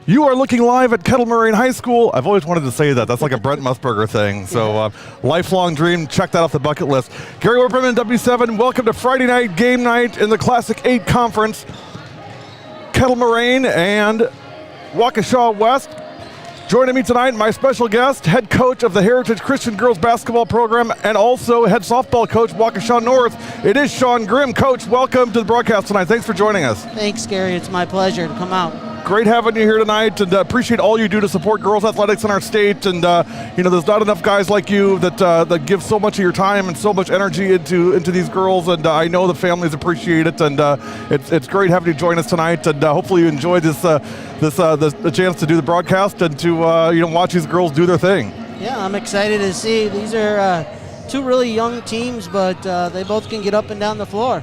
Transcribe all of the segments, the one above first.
You are looking live at Kettle Moraine High School. I've always wanted to say that. That's like a Brent Musburger thing. So lifelong dream. Check that off the bucket list. Gary Werperman, W7. Welcome to Friday night game night in the Classic 8 Conference. Kettle Moraine and Waukesha West. Joining me tonight, my special guest, head coach of the Heritage Christian Girls Basketball Program and also head softball coach, Waukesha North. It is Sean Grimm. Coach, welcome to the broadcast tonight. Thanks for joining us. Thanks, Gary. It's my pleasure to come out. Great having you here tonight, and appreciate all you do to support girls athletics in our state. And there's not enough guys like you that give so much of your time and so much energy into these girls. And I know the families appreciate it. And it's great having you join us tonight. And hopefully you enjoy the chance to do the broadcast and to watch these girls do their thing. Yeah, I'm excited to see. These are two really young teams, but they both can get up and down the floor.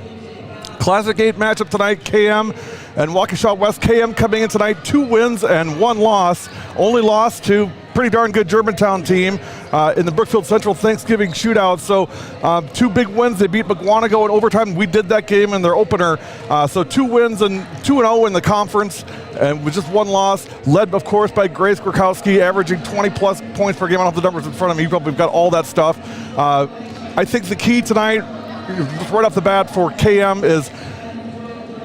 Classic 8 matchup tonight, KM and Waukesha West. KM coming in tonight, 2 wins and 1 loss. Only lost to pretty darn good Germantown team in the Brookfield Central Thanksgiving shootout. So 2 big wins. They beat McWanago in overtime. We did that game in their opener. So 2 wins and 2-0 in the conference, and with just 1 loss, led of course by Grace Grakowski, averaging 20 plus points per game. I don't have the numbers in front of me. You probably got all that stuff. I think the key tonight, right off the bat for KM, is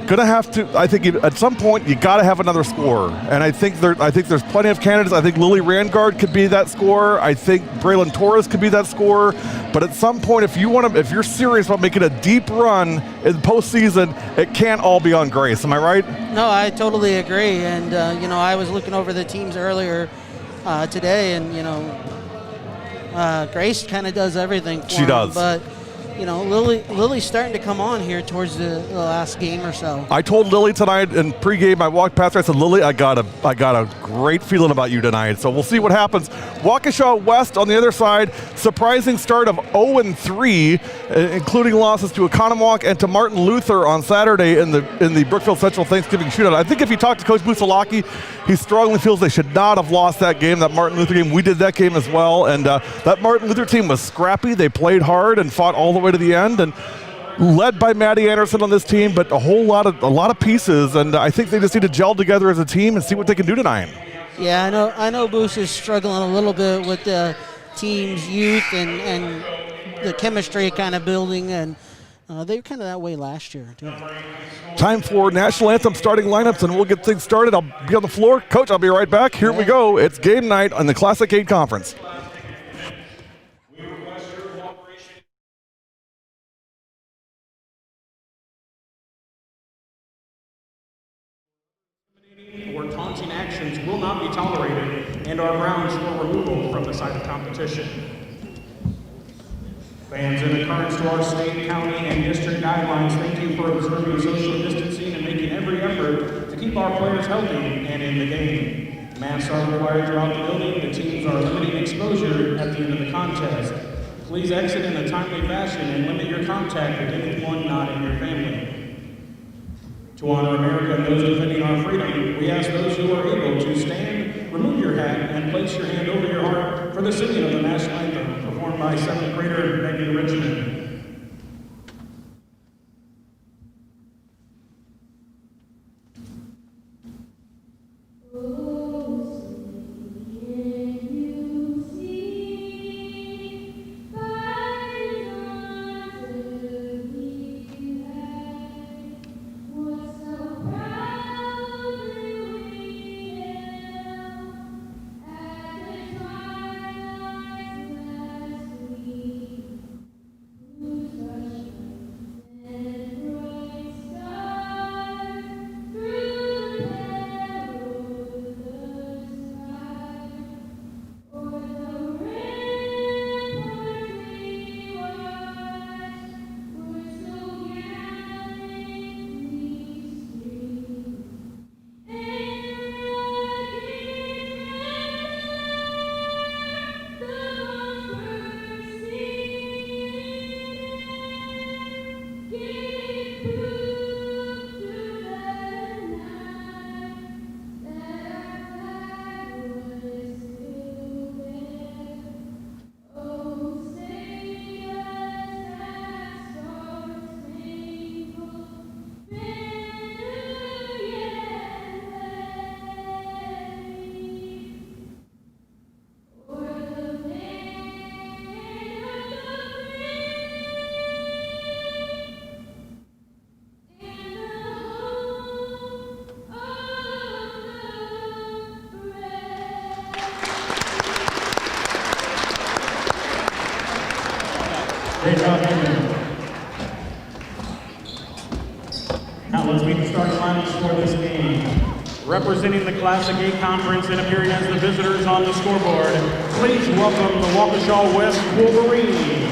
gonna have to. I think at some point you got to have another scorer, and I think there's plenty of candidates. I think Lily Rangard could be that scorer. I think Braylon Torres could be that scorer. But at some point, if you're serious about making a deep run in postseason, it can't all be on Grace. Am I right? No, I totally agree. And I was looking over the teams earlier today, and Grace kind of does everything for She does. But Lily's starting to come on here towards the last game or so. I told Lily tonight in pregame, I walked past her, I said, Lily, I got a great feeling about you tonight. So we'll see what happens. Waukesha West on the other side, surprising start of 0-3, including losses to Economowoc and to Martin Luther on Saturday in the Brookfield Central Thanksgiving shootout. I think if you talk to Coach Busalaki, he strongly feels they should not have lost that game, that Martin Luther game. We did that game as well, and that Martin Luther team was scrappy. They played hard and fought all the way to the end, and led by Maddie Anderson on this team, but a lot of pieces, and I think they just need to gel together as a team and see what they can do tonight. Yeah, I know Boos is struggling a little bit with the team's youth and the chemistry kind of building, and they were kind of that way last year too. Time for National Anthem starting lineups, and we'll get things started. I'll be on the floor. Coach, I'll be right back. Here we go. It's game night on the Classic 8 Conference. Or taunting actions will not be tolerated and are grounds for removal from the site of competition. Fans, in accordance to our state, county, and district guidelines, thank you for observing social distancing and making every effort to keep our players healthy and in the game. Masks are required throughout the building. The teams are limiting exposure at the end of the contest. Please exit in a timely fashion and limit your contact with anyone not in your family. To honor America and those defending our freedom, we ask those who are able to stand, remove your hat, and place your hand over your heart for the singing of the national anthem, performed by 7th grader Megan Richmond. Great job, Henry. Now let's meet the starting lineups for this game. Representing the Classic 8 Conference and appearing as the visitors on the scoreboard, please welcome the Waukesha West Wolverines.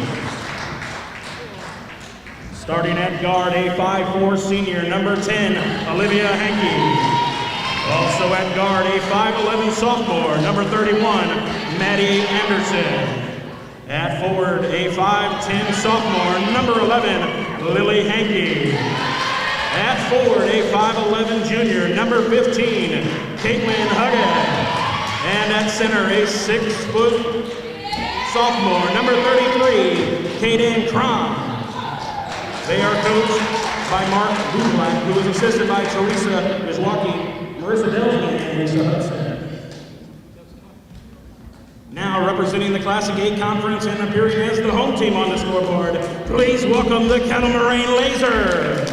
Starting at guard, a 5'4" senior, number 10, Olivia Hankey. Also at guard, a 5'11" sophomore, number 31, Maddie Anderson. At forward, a 5'10" sophomore, number 11, Lily Hankey. At forward, a 5'11" junior, number 15, Caitlin Huggett. And at center, a 6' sophomore, number 33, Kaden Crom. They are coached by Mark Bublak, who is assisted by Teresa Mizwaki, Marissa Delsman, and Lisa Hudson. Now representing the Classic 8 Conference and appearing as the home team on the scoreboard, please welcome the Kettle Moraine Lasers.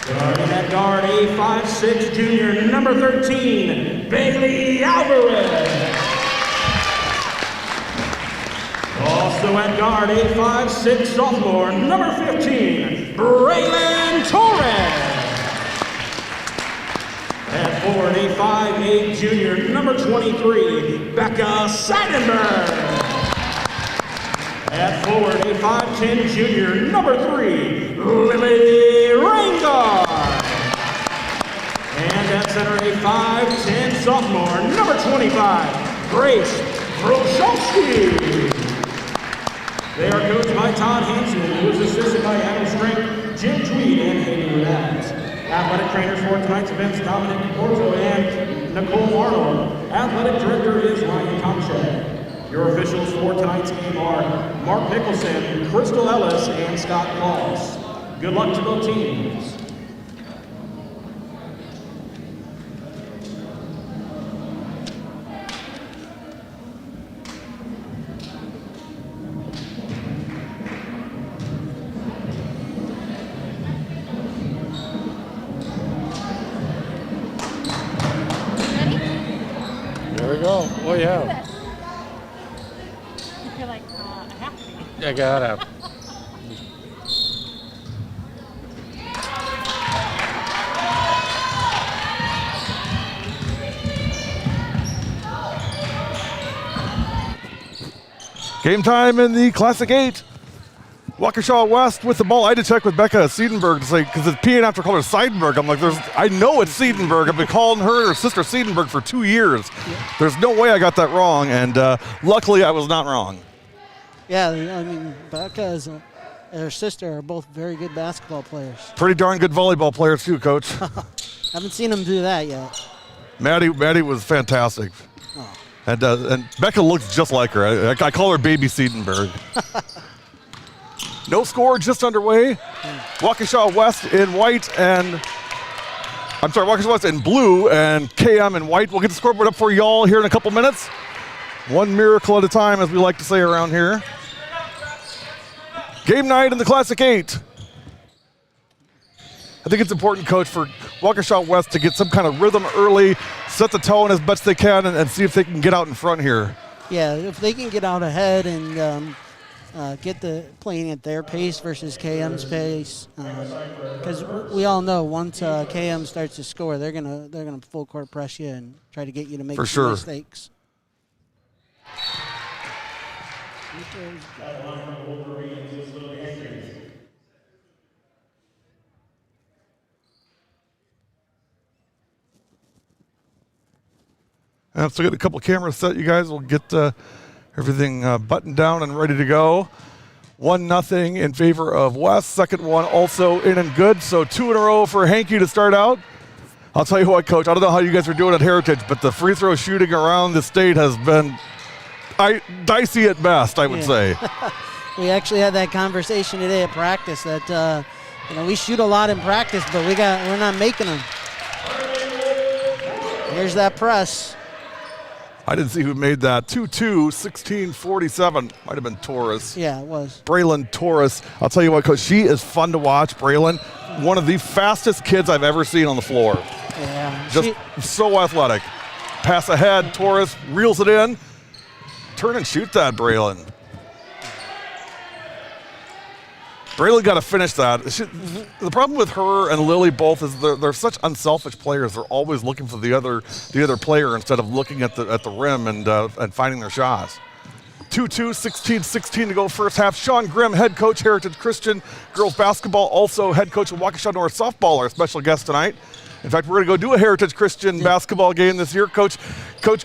Starting at guard, a 5'6" junior, number 13, Bailey Alvarez. Also at guard, a 5'6" sophomore, number 15, Braylon Torres. At forward, a 5'8" junior, number 23, Becca Seidenberg. At forward, a 5'10" junior, number 3, Lily Reingard. And at center, a 5'10" sophomore, number 25, Grace Brocholski. They are coached by Todd Hansen, who is assisted by Adam Strink, Jim Tweed, and Haley Renat. Athletic trainers for tonight's events, Dominic Porto and Nicole Arnold. Athletic director is Ryan Tomchek. Your officials for tonight's game are Mark Nicholson, Crystal Ellis, and Scott Claus. Good luck to both teams. There we go. Oh, yeah. You're like, I have to be. I gotta. Game time in the Classic 8. Waukesha West with the ball. I had to check with Becca Seidenberg to say, because it's peeing after calling her Seidenberg. I'm like, I know it's Seidenberg. I've been calling her sister Seidenberg for 2 years. Yeah. There's no way I got that wrong, and luckily I was not wrong. Yeah, I mean, Becca and her sister are both very good basketball players. Pretty darn good volleyball players too, Coach. Haven't seen them do that yet. Maddie was fantastic. Oh. And Becca looks just like her. I call her Baby Seidenberg. No score, just underway. Waukesha West in white and, Waukesha West in blue and KM in white. We'll get the scoreboard up for y'all here in a couple minutes. One miracle at a time, as we like to say around here. Game night in the Classic 8. I think it's important, Coach, for Waukesha West to get some kind of rhythm early, set the tone as best they can, and see if they can get out in front here. Yeah, if they can get out ahead and get the playing at their pace versus KM's pace, because we all know once KM starts to score, they're gonna full court press you and try to get you to make some mistakes. And so get a couple cameras set, you guys. We'll get everything buttoned down and ready to go. 1-0 in favor of West. Second one also in and good. So 2 in a row for Hankey to start out. I'll tell you what, Coach, I don't know how you guys are doing at Heritage, but the free throw shooting around the state has been dicey at best, I would say. We actually had that conversation today at practice that we shoot a lot in practice, but we're not making them. Here's that press. I didn't see who made that. 2-2, 16-47. Might have been Torres. Yeah, it was. Braylon Torres. I'll tell you what, Coach, she is fun to watch. Braylon, one of the fastest kids I've ever seen on the floor. Yeah. Just so athletic. Pass ahead, Torres reels it in. Turn and shoot that, Braylon. Braylon got to finish that. The problem with her and Lily both is they're such unselfish players. They're always looking for the other player instead of looking at the rim and finding their shots. 2-2, 16-16 to go first half. Sean Grimm, head coach, Heritage Christian girls basketball, also head coach of Waukesha North softball, our special guest tonight. In fact, we're going to go do a Heritage Christian basketball game this year. Coach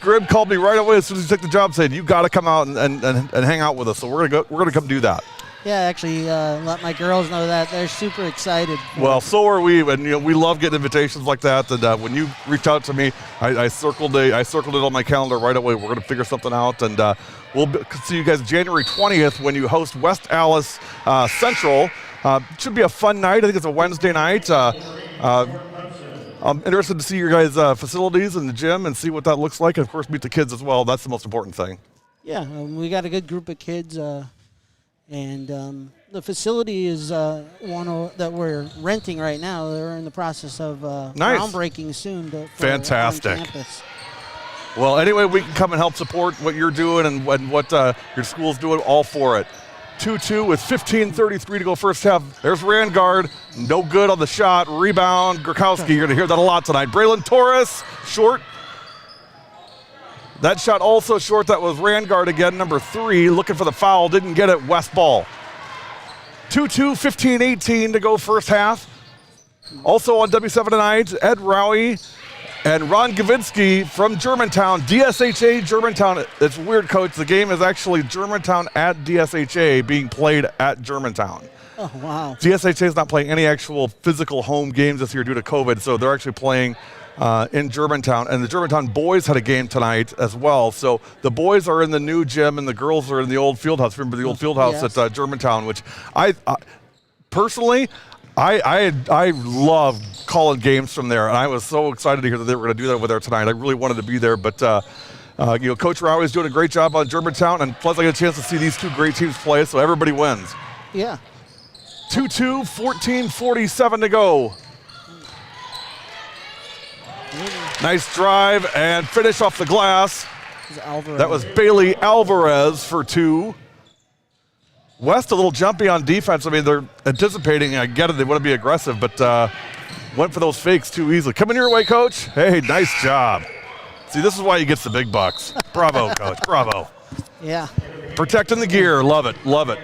Grimm called me right away as soon as he took the job, saying, "You got to come out and hang out with us." So we're going to come do that. Yeah, actually, let my girls know that they're super excited. Well, so are we, and we love getting invitations like that. And when you reached out to me, I circled it on my calendar right away. We're going to figure something out, and we'll see you guys January 20th when you host West Allis Central. Should be a fun night. I think it's a Wednesday night. I'm interested to see your guys' facilities in the gym and see what that looks like, and of course meet the kids as well. That's the most important thing. Yeah, we got a good group of kids, and the facility is one that we're renting right now. They're in the process of groundbreaking soon. Fantastic. On campus. Well, anyway, we can come and help support what you're doing and what your school's doing. All for it. 2-2 with 15:33 to go first half. There's Rangard, no good on the shot. Rebound, Gurkowski. You're going to hear that a lot tonight. Braylon Torres, short. That shot also short. That was Rangard again, number 3, looking for the foul. Didn't get it. West ball. 2-2, 15:18 to go first half. Also on W7 tonight, Ed Rowie and Ron Gavinsky from Germantown, DSHA Germantown. It's weird, Coach. The game is actually Germantown at DSHA being played at Germantown. Oh, wow. DSHA is not playing any actual physical home games this year due to COVID, so they're actually playing in Germantown. And the Germantown boys had a game tonight as well. So the boys are in the new gym and the girls are in the old field house. Remember the old field house at Germantown, which I personally, I love calling games from there, and I was so excited to hear that they were going to do that over there tonight. I really wanted to be there, but Coach Rowie is doing a great job on Germantown, and plus I get a chance to see these two great teams play, so everybody wins. Yeah. 2-2, 14:47 to go. Nice drive and finish off the glass. That was Bailey Alvarez for 2. West a little jumpy on defense. I mean, they're anticipating, I get it, they want to be aggressive, but went for those fakes too easily. Coming your way, Coach. Hey, nice job. See, this is why he gets the big bucks. Bravo, Coach, bravo. Yeah. Protecting the gear, love it, love it.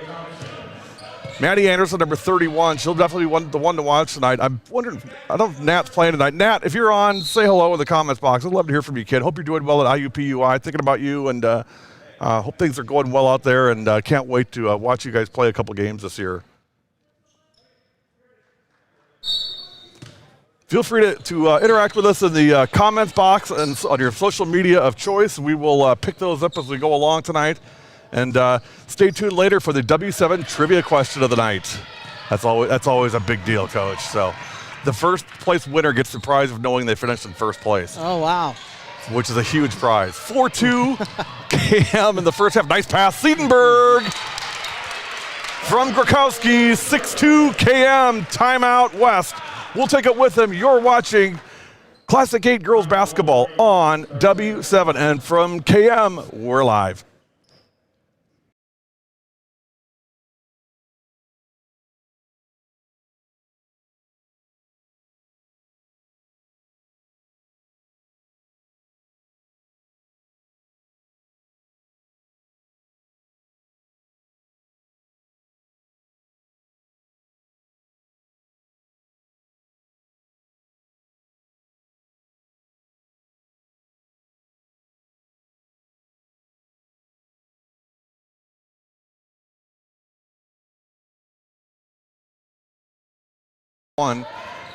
Maddie Anderson, number 31, she'll definitely be the one to watch tonight. I'm wondering, I don't know if Nat's playing tonight. Nat, if you're on, say hello in the comments box. I'd love to hear from you, kid. Hope you're doing well at IUPUI. Thinking about you, and hope things are going well out there, and can't wait to watch you guys play a couple games this year. Feel free to interact with us in the comments box and on your social media of choice. We will pick those up as we go along tonight. And stay tuned later for the W7 trivia question of the night. That's always a big deal, Coach. So the first place winner gets the prize of knowing they finished in first place. Oh, wow. Which is a huge prize. 4-2 KM in the first half. Nice pass. Siedenberg from Gurkowski. 6-2 KM. Timeout West. We'll take it with them. You're watching Classic 8 girls basketball on W7. And from KM, we're live.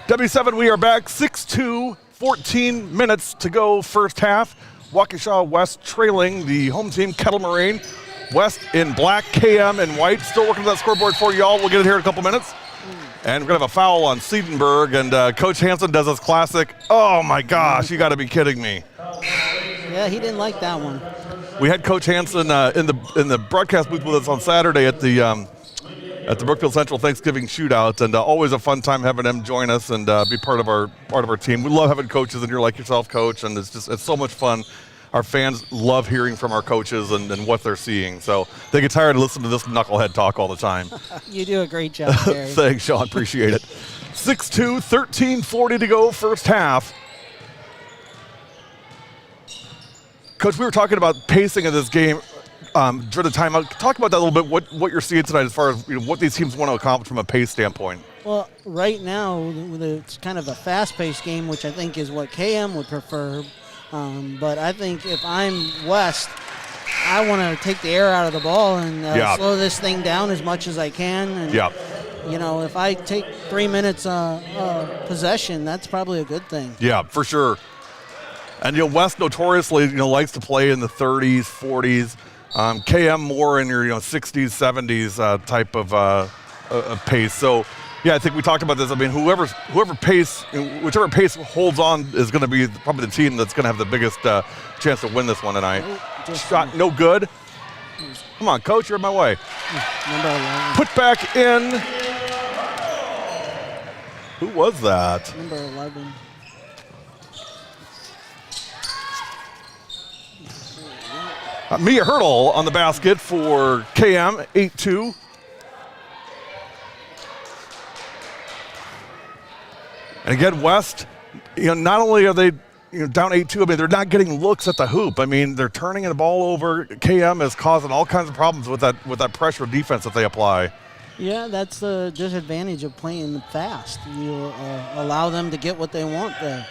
W7, we are back. 6-2, 14 minutes to go first half. Waukesha West trailing the home team, Kettle Moraine. West in black, KM in white. Still working on that scoreboard for y'all. We'll get it here in a couple minutes. And we're going to have a foul on Siedenberg, and Coach Hansen does his classic. Oh, my gosh, you got to be kidding me. Yeah, he didn't like that one. We had Coach Hansen in the broadcast booth with us on Saturday at the Brookfield Central Thanksgiving Shootout, and always a fun time having him join us and be part of our team. We love having coaches in here like yourself, Coach, and it's so much fun our fans love hearing from our coaches and what they're seeing. So they get tired of listening to this knucklehead talk all the time. You do a great job, Gary. Thanks, Sean. Appreciate it. 6-2, 13:40 to go, first half. Coach, we were talking about pacing of this game during the timeout. Talk about that a little bit, what you're seeing tonight as far as what these teams want to accomplish from a pace standpoint. Well, right now, it's kind of a fast-paced game, which I think is what KM would prefer. But I think if I'm West, I want to take the air out of the ball and slow this thing down as much as I can. And, if I take 3 minutes possession, that's probably a good thing. Yeah, for sure. And, West notoriously, likes to play in the 30s, 40s. KM more in your, 60s, 70s type of pace. So, yeah, I think we talked about this. I mean, whichever pace holds on is going to be probably the team that's going to have the biggest chance to win this one tonight. Shot no good. Come on, Coach, you're in my way. Number 11. Put back in. Who was that? Number 11. Mia Hurdle on the basket for KM, 8-2. And again, West, not only are they down 8-2, I mean, they're not getting looks at the hoop. I mean, they're turning the ball over. KM is causing all kinds of problems with that pressure defense that they apply. Yeah, that's the disadvantage of playing fast. You allow them to get what they want there.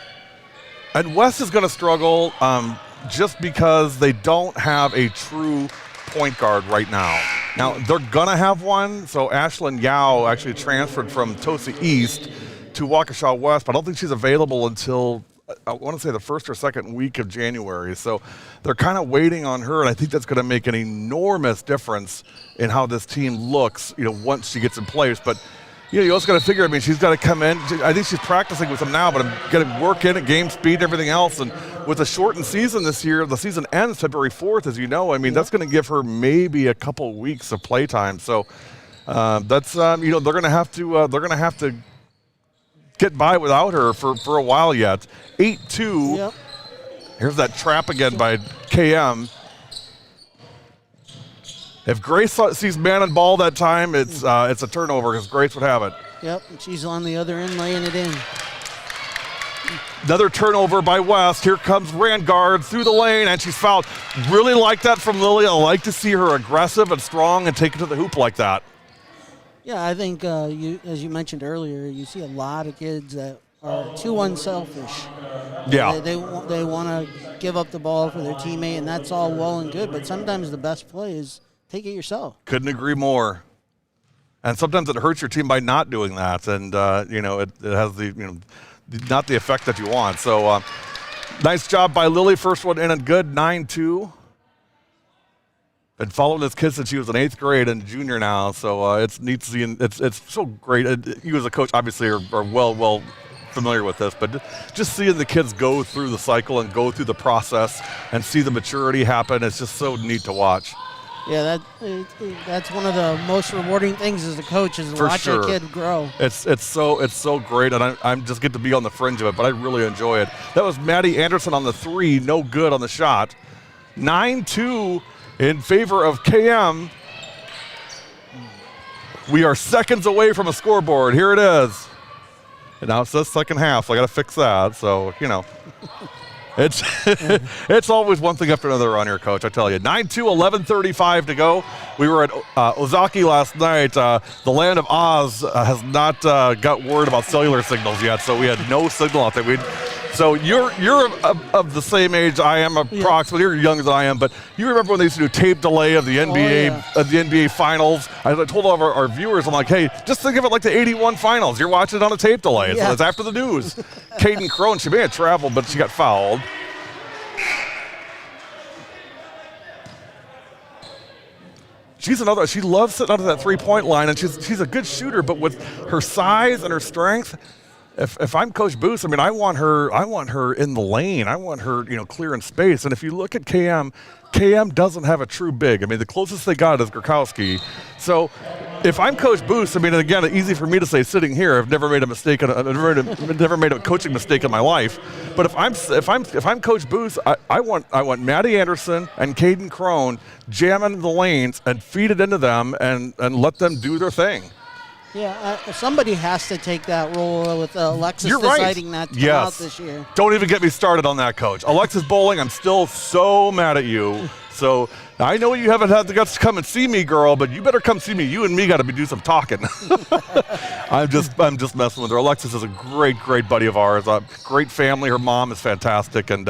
And West is going to struggle just because they don't have a true point guard right now. Now, they're going to have one. So Ashlyn Yao actually transferred from Tosa East to Waukesha West, but I don't think she's available until, I want to say, the first or second week of January. So they're kind of waiting on her, and I think that's going to make an enormous difference in how this team looks, once she gets in place. But, you also got to figure, I mean, she's got to come in. I think she's practicing with them now, but I'm going to work in at game speed and everything else. And with a shortened season this year, the season ends February 4th, as you know. I mean, that's going to give her maybe a couple weeks of play time. So that's, they're going to have to get by without her for a while yet. 8-2. Yep. Here's that trap again by KM. If Grace sees man and ball that time, it's a turnover because Grace would have it. Yep, she's on the other end laying it in. Another turnover by West. Here comes Rangard through the lane, and she's fouled. Really like that from Lily. I like to see her aggressive and strong and take it to the hoop like that. Yeah, I think as you mentioned earlier, you see a lot of kids that are too unselfish. Yeah. They want to give up the ball for their teammate, and that's all well and good, but sometimes the best play is take it yourself. Couldn't agree more. And sometimes it hurts your team by not doing that, and it has the not the effect that you want. So nice job by Lily. First one in and good. 9-2. Been following this kid since she was in 8th grade and junior now, so it's neat to see. It's so great. You as a coach obviously are well familiar with this, but just seeing the kids go through the cycle and go through the process and see the maturity happen, it's just so neat to watch. Yeah, that's one of the most rewarding things as a coach is to watch a kid grow. It's so great, and I'm just get to be on the fringe of it, but I really enjoy it. That was Maddie Anderson on the 3, no good on the shot. 9-2 in favor of KM. We are seconds away from a scoreboard. Here it is. And now it says second half, so I got to fix that. So, it's it's always one thing after another around here, Coach, I tell you. 9-2, 11:35 to go. We were at Ozaki last night. The land of Oz has not got word about cellular signals yet, so we had no signal out there. So you're of the same age I am, approximately. You're younger than I am, but you remember when they used to do tape delay of the NBA Finals? I told all of our viewers, I'm like, hey, just think of it like the '81 Finals. You're watching it on a tape delay. So it's after the news. Caden Crone, she may have traveled, but she got fouled. She loves sitting under that three-point line, and she's a good shooter, but with her size and her strength, if I'm Coach Booth, I mean, I want her in the lane. I want her, clearing space. And if you look at KM doesn't have a true big. I mean, the closest they got is Gurkowski. So if I'm Coach Booth, I mean, again, easy for me to say sitting here. I've never made a mistake. I've never made a coaching mistake in my life. But if I'm Coach Booth, I want Maddie Anderson and Caden Crone jamming the lanes and feed it into them and let them do their thing. Yeah, somebody has to take that role with Alexis You're right. deciding not to come out this year. Don't even get me started on that, Coach. Alexis Bowling, I'm still so mad at you. So I know you haven't had the guts to come and see me, girl, but you better come see me. You and me got to do some talking. I'm just messing with her. Alexis is a great buddy of ours. Great family. Her mom is fantastic, and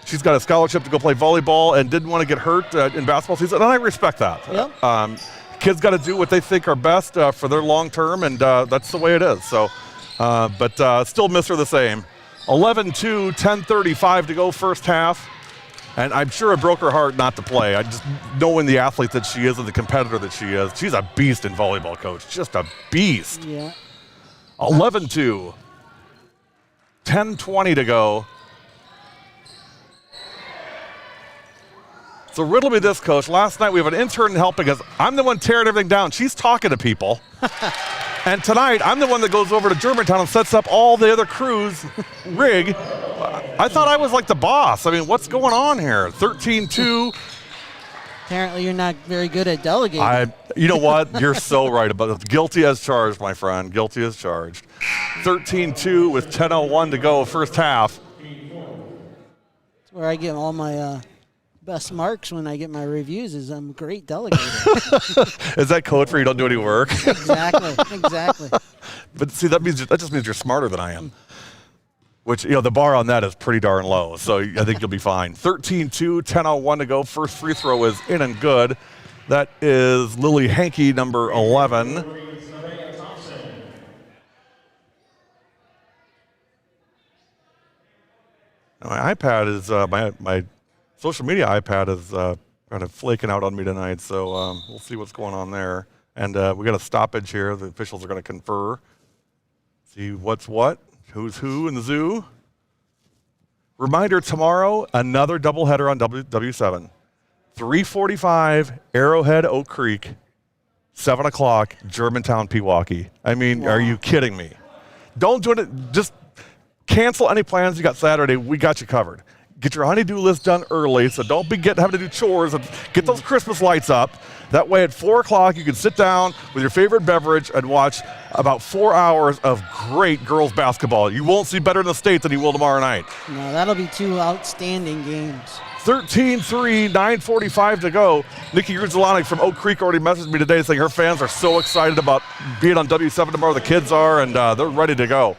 she's got a scholarship to go play volleyball and didn't want to get hurt in basketball season, and I respect that. Yep. Kids got to do what they think are best for their long term, and that's the way it is. So, but still miss her the same. 11-2, 10:35 to go first half. And I'm sure it broke her heart not to play. I just knowing the athlete that she is and the competitor that she is. She's a beast in volleyball, Coach. Just a beast. Yeah. 11-2. 10:20 to go. So riddle me this, Coach. Last night we have an intern helping us. I'm the one tearing everything down. She's talking to people. And tonight I'm the one that goes over to Germantown and sets up all the other crew's rig. I thought I was like the boss. I mean, what's going on here? 13-2. Apparently you're not very good at delegating. You know what? You're so right about it. Guilty as charged, my friend. Guilty as charged. 13-2 with 10:01 to go first half. That's where I get all my best marks when I get my reviews is I'm a great delegator. Is that code for you don't do any work? Exactly. But see, that just means you're smarter than I am. Which, the bar on that is pretty darn low. So I think you'll be fine. 13-2, 10:01 to go. First free throw is in and good. That is Lily Hankey, number 11. My iPad is, my social media iPad is kind of flaking out on me tonight. So we'll see what's going on there. And we got a stoppage here. The officials are going to confer. See what's what. Who's who in the zoo? Reminder, tomorrow, another doubleheader on W7. 3:45, Arrowhead, Oak Creek. 7 o'clock, Germantown, Pewaukee. I mean, Are you kidding me? Don't do it. Just cancel any plans you got Saturday. We got you covered. Get your honey-do list done early, so don't be having to do chores. And get those Christmas lights up. That way at 4 o'clock, you can sit down with your favorite beverage and watch about 4 hours of great girls basketball. You won't see better in the state than you will tomorrow night. No, that'll be two outstanding games. 13-3, 9:45 to go. Nikki Gruzalonic from Oak Creek already messaged me today saying her fans are so excited about being on W7 tomorrow. The kids are, and they're ready to go.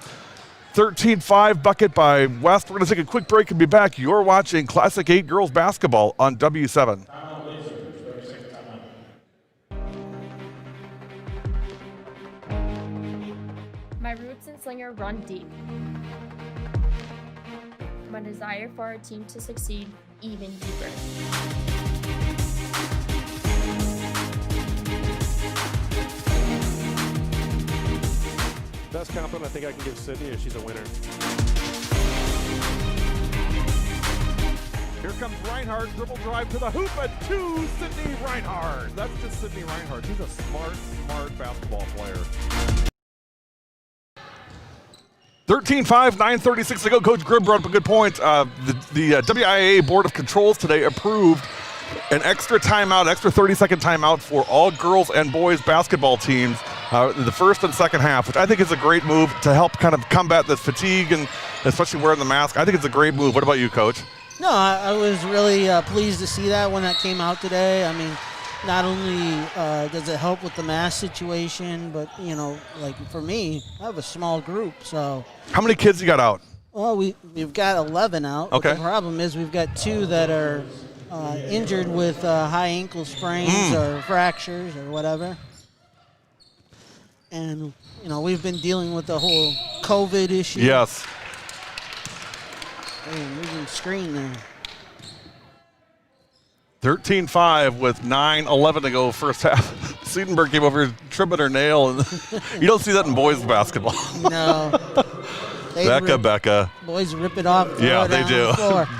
13-5 bucket by West. We're going to take a quick break and be back. You're watching Classic 8 girls basketball on W7. My roots in Slinger run deep. My desire for our team to succeed even deeper. Best compliment I think I can give Sydney is she's a winner. Here comes Reinhardt, dribble drive to the hoop, and to Sydney Reinhardt. That's just Sydney Reinhardt. She's a smart basketball player. 13-5, 9:36 to go. Coach Grimm brought up a good point. The WIAA Board of Controls today approved an extra 30-second timeout for all girls and boys basketball teams in the first and second half, which I think is a great move to help kind of combat the fatigue and especially wearing the mask. I think it's a great move. What about you, Coach? No, I was really pleased to see that when that came out today. I mean, not only does it help with the mask situation, but, like for me, I have a small group, so. How many kids you got out? Well, we've got 11 out. Okay. But the problem is we've got 2 that are injured with high ankle sprains or fractures or whatever. And, we've been dealing with the whole COVID issue. Yes. Hey, moving screen there. 13-5 with 9:11 to go first half. Siedenberg came over here trimming her nail. And you don't see that in boys basketball. No. Becca. Boys rip it off. Yeah, they do.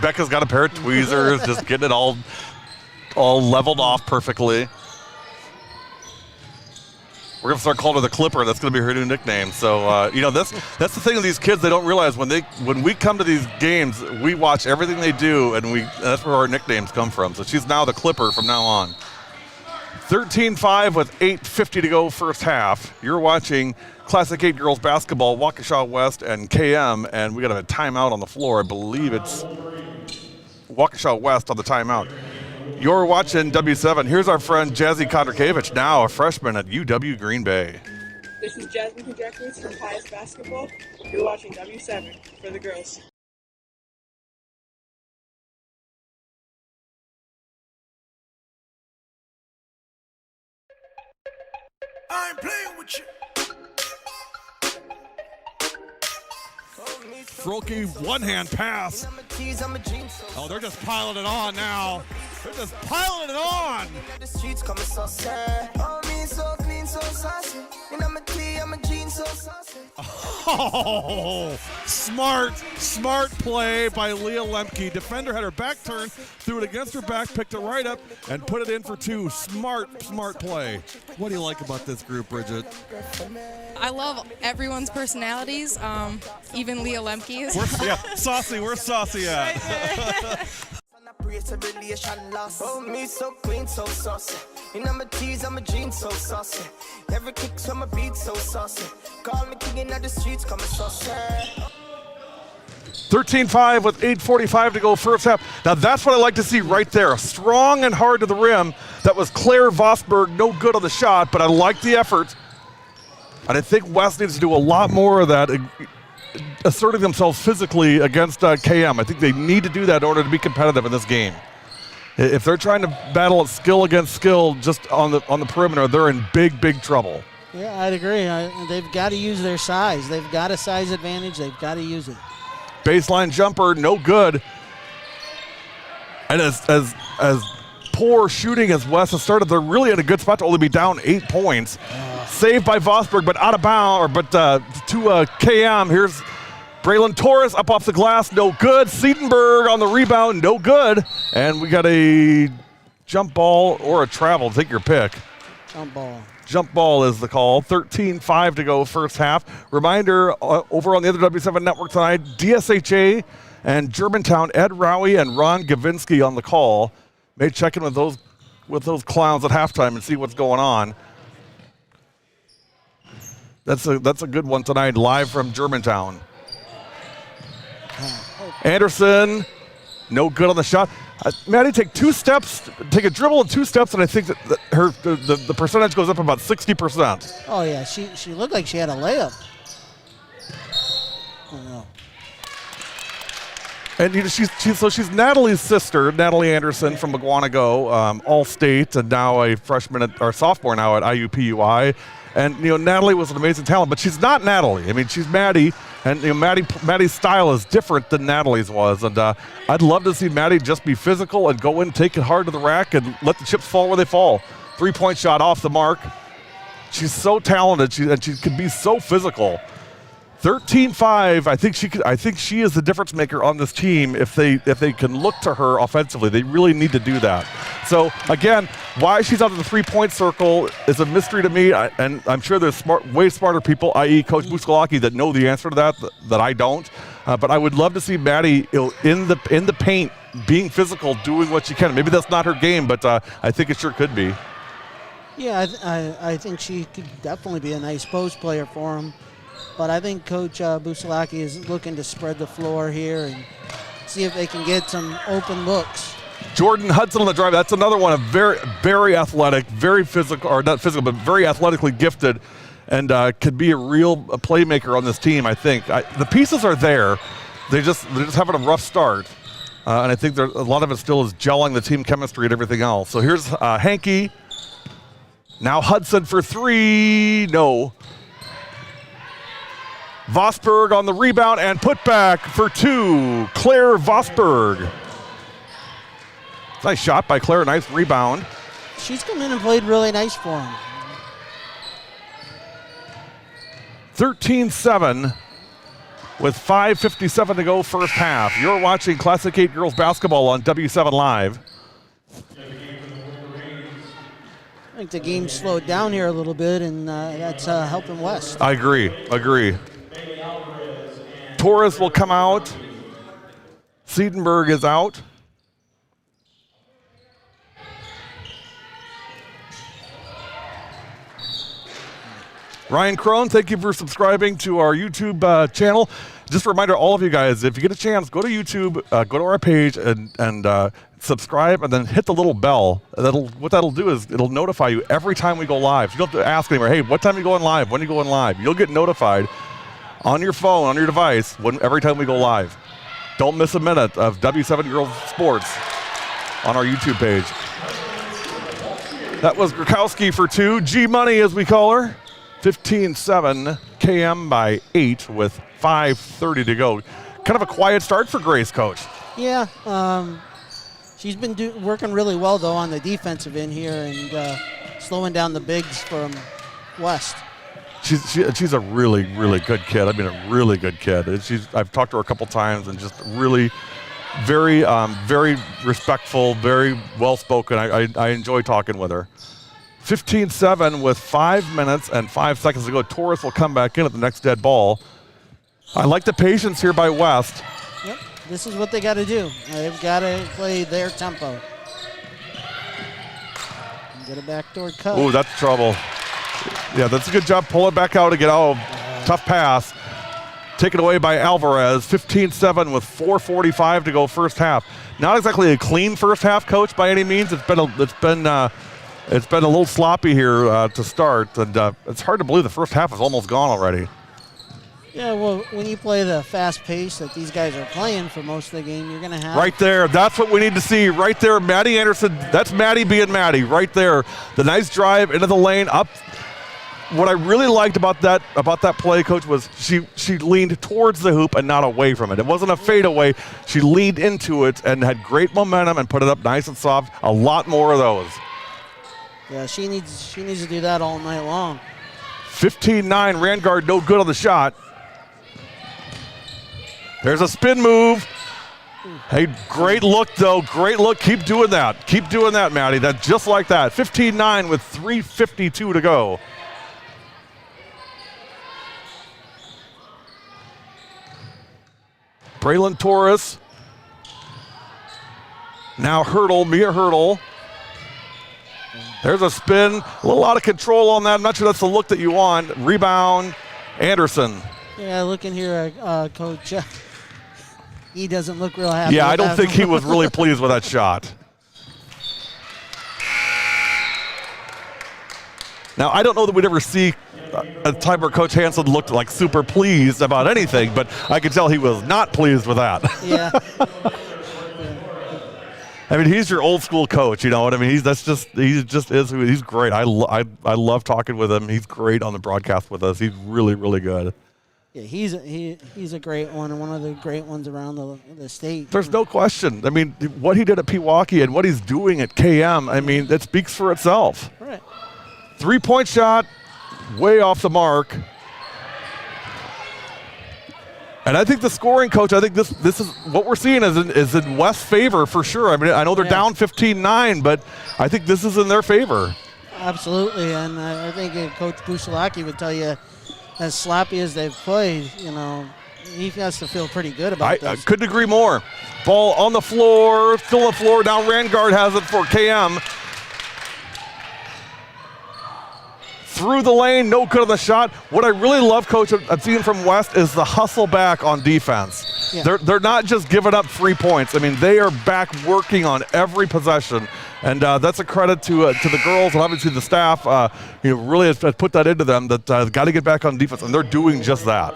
Becca's got a pair of tweezers, just getting it all leveled off perfectly. We're going to start calling her the Clipper. That's going to be her new nickname. So, you know, that's the thing with these kids. They don't realize when we come to these games, we watch everything they do, and that's where our nicknames come from. So she's now the Clipper from now on. 13-5 with 8:50 to go first half. You're watching Classic 8 girls basketball, Waukesha West and KM, and we got a timeout on the floor. I believe it's Waukesha West on the timeout. You're watching W7. Here's our friend Jazzy Kondrakiewicz, now a freshman at UW Green Bay. This is Jasmine Kondrakiewicz from Pius Basketball. You're watching W7 for the girls. I ain't playing with you. Froke one-hand pass. Oh, they're just piling it on now. They're just piling it on. Oh, smart play by Leah Lemke. Defender had her back turned, threw it against her back, picked it right up, and put it in for two. Smart play. What do you like about this group, Bridget? I love everyone's personalities, even Leah Lemke's. Saucy. Where's Saucy at? Oh, me so clean, so saucy. You know my tees, I'm a jean, so saucy. Every kick from my beat, so saucy. Call me king of the streets, come saucy. 13-5 with 8:45 to go first half. Now that's what I like to see right there. Strong and hard to the rim. That was Claire Vosberg, no good on the shot, but I like the effort. And I think West needs to do a lot more of that, asserting themselves physically against KM. I think they need to do that in order to be competitive in this game. If they're trying to battle skill against skill just on the perimeter, they're in big trouble. Yeah, I'd agree. They've got to use their size. They've got a size advantage. They've got to use it. Baseline jumper, no good. And as poor shooting as West has started, they're really in a good spot to only be down 8 points. Saved by Vosberg, but out of bounds, to KM. Here's Braylon Torres up off the glass, no good. Siedenberg on the rebound, no good. And we got a jump ball or a travel, take your pick. Jump ball. Jump ball is the call. 13-5 to go first half. Reminder, over on the other W7 network tonight, DSHA and Germantown, Ed Rowie and Ron Gavinsky on the call. May check in with those clowns at halftime and see what's going on. That's a good one tonight, live from Germantown. Anderson, no good on the shot. Maddie, take a dribble and 2 steps, and I think that the percentage goes up about 60%. Oh yeah, she looked like she had a layup. I don't know. And you know, she's Natalie's sister, Natalie Anderson from Mukwonago, All-State, and now a freshman or sophomore now at IUPUI. And you know, Natalie was an amazing talent, but she's not Natalie. I mean, she's Maddie, and you know, Maddie's style is different than Natalie's was. And I'd love to see Maddie just be physical and go in, take it hard to the rack, and let the chips fall where they fall. 3-point shot off the mark. She's so talented, and she could be so physical. 13-5. I think she is the difference maker on this team. If they can look to her offensively, they really need to do that. So again, why she's out of the 3-point circle is a mystery to me, and I'm sure there's way smarter people, i.e. Coach Buskalaki, that know the answer to that I don't. But I would love to see Maddie in the paint, being physical, doing what she can. Maybe that's not her game, but I think it sure could be. Yeah, I think she could definitely be a nice post player for him. But I think Coach Buskalaki is looking to spread the floor here and see if they can get some open looks. Jordan Hudson on the drive. That's another one of very athletic, very physical, or not physical, but very athletically gifted, and could be a real playmaker on this team. I think the pieces are there. They're just having a rough start, and I think a lot of it still is gelling the team chemistry and everything else. So here's Hankey. Now Hudson for 3. No. Vosberg on the rebound and put back for 2. Claire Vosberg. Nice shot by Claire, nice rebound. She's come in and played really nice for him. 13-7 with 5:57 to go first half. You're watching Classic 8 girls basketball on W7 Live. think the game slowed down here a little bit, and that's helping West. I agree. Torres will come out. Siedenberg is out. Ryan Crone, thank you for subscribing to our YouTube channel. Just a reminder, all of you guys, if you get a chance, go to YouTube, go to our page, and subscribe, and then hit the little bell. What that'll do is it'll notify you every time we go live. You don't have to ask anymore, hey, what time are you going live? When are you going live? You'll get notified on your phone, on your device, every time we go live. Don't miss a minute of W7 Girls Sports on our YouTube page. That was Grakowski for 2. G-Money, as we call her. 15-7, KM by 8 with 5:30 to go. Kind of a quiet start for Grace, Coach. Yeah, she's been working really well, though, on the defensive end here and slowing down the bigs from West. She's a really, really good kid. I mean, a really good kid. I've talked to her a couple times, and just really very, very respectful, very well-spoken. I enjoy talking with her. 15-7 with 5 minutes and 5 seconds to go. Torres will come back in at the next dead ball. I like the patience here by West. Yep, this is what they got to do. They've got to play their tempo. Get a backdoor cut. Ooh, that's trouble. Yeah, that's a good job. Pull it back out again. Oh, tough pass. Taken away by Alvarez. 15-7 with 4:45 to go first half. Not exactly a clean first half, Coach, by any means. It's been a little sloppy here to start, and it's hard to believe the first half is almost gone already. Yeah, well, when you play the fast pace that these guys are playing for most of the game, you're going to have... Right there, that's what we need to see. Right there, Maddie Anderson, that's Maddie being Maddie, right there. The nice drive into the lane, up. What I really liked about that play, Coach, was she leaned towards the hoop and not away from it. It wasn't a fadeaway. She leaned into it and had great momentum and put it up nice and soft. A lot more of those. Yeah, she needs to do that all night long. 15-9, Rangard no good on the shot. There's a spin move. Hey, great look, though. Great look. Keep doing that. Keep doing that, Maddie. That just like that. 15-9 with 3:52 to go. Braylon Torres. Now Mia Hurdle. There's a spin. A little out of control on that. I'm not sure that's the look that you want. Rebound, Anderson. Yeah, looking here, Coach. He doesn't look real happy. Yeah, I don't think he was really pleased with that shot. Now, I don't know that we'd ever see a time where Coach Hansen looked like super pleased about anything, but I could tell he was not pleased with that. Yeah. I mean, he's your old school coach, you know what I mean? He just is who he's great. I love talking with him. He's great on the broadcast with us. He's really, really good. Yeah, he's a great one, and one of the great ones around the state. There's no question. I mean, what he did at Pewaukee and what he's doing at KM, I mean, that speaks for itself. Right. 3-point shot, way off the mark. And I think the scoring, Coach, I think this is what we're seeing is in West's favor for sure. I mean, I know they're down 15-9, but I think this is in their favor. Absolutely, and I think Coach Busalaki would tell you, as sloppy as they've played, you know, he has to feel pretty good about this. I couldn't agree more. Ball on the floor, still on the floor. Now Rangard has it for KM. Through the lane, no good on the shot. What I really love, Coach, I'm seeing from West is the hustle back on defense. Yeah. They're not just giving up 3 points. I mean, they are back working on every possession. And that's a credit to the girls and obviously the staff. Really has put that into them that got to get back on defense, and they're doing just that.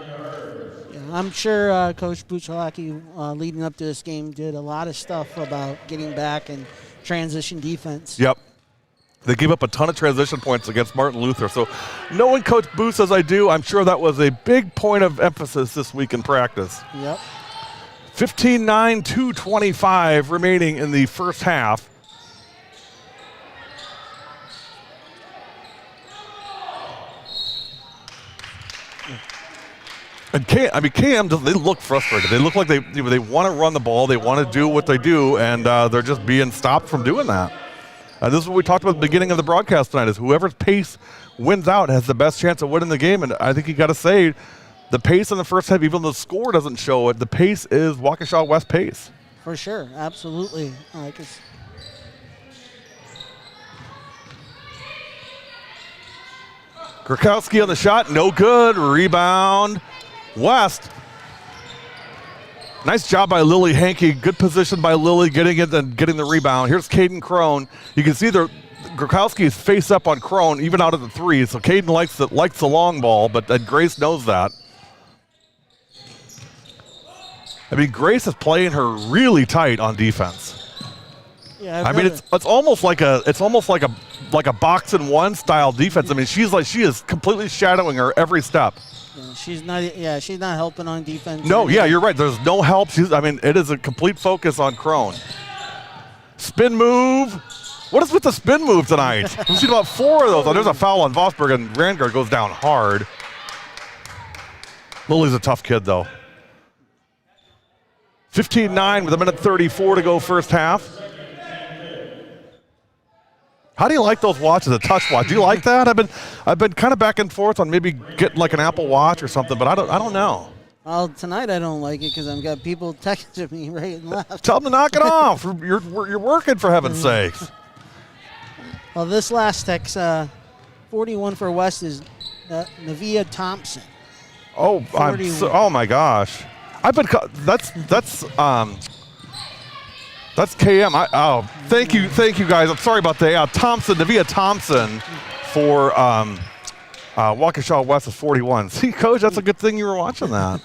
Yeah, I'm sure Coach Buchalaki, leading up to this game, did a lot of stuff about getting back and transition defense. Yep. They gave up a ton of transition points against Martin Luther. So knowing Coach Booth as I do, I'm sure that was a big point of emphasis this week in practice. Yep. 15-9, 2:25 remaining in the first half. And KM, they look frustrated. They look like they want to run the ball. They want to do what they do, and they're just being stopped from doing that. This is what we talked about at the beginning of the broadcast tonight, is whoever's pace wins out has the best chance of winning the game. And I think you got to say the pace in the first half, even though the score doesn't show it, the pace is Waukesha West pace. For sure, absolutely. Krakowski on the shot, no good. Rebound, West. Nice job by Lily Hankey. Good position by Lily getting it and getting the rebound. Here's Caden Crone. You can see Krakowski is face up on Crone, even out of the three. So Caden likes the long ball, but Grace knows that. I mean, Grace is playing her really tight on defense. Yeah, I mean, it's almost like a box and one style defense. I mean, she is completely shadowing her every step. Yeah, she's not helping on defense. No, yeah, you're right. There's no help. It is a complete focus on Crone. Spin move. What is with the spin move tonight? We've seen about 4 of those. Oh, there's a foul on Vosberg, and Rangard goes down hard. Lily's a tough kid, though. 15-9 with 1:34 to go first half. How do you like those watches, a touch watch? Do you like that? I've been kind of back and forth on maybe getting like an Apple Watch or something, but I don't know. Well, tonight I don't like it because I've got people texting me right and left. Tell them to knock it off. You're working, for heaven's sakes. Well, this last text, 41 for West, is Navia Thompson. Oh, oh my gosh! That's KM. Thank you guys. I'm sorry about that. Navia Thompson for Waukesha West is 41. See, Coach, that's a good thing you were watching that.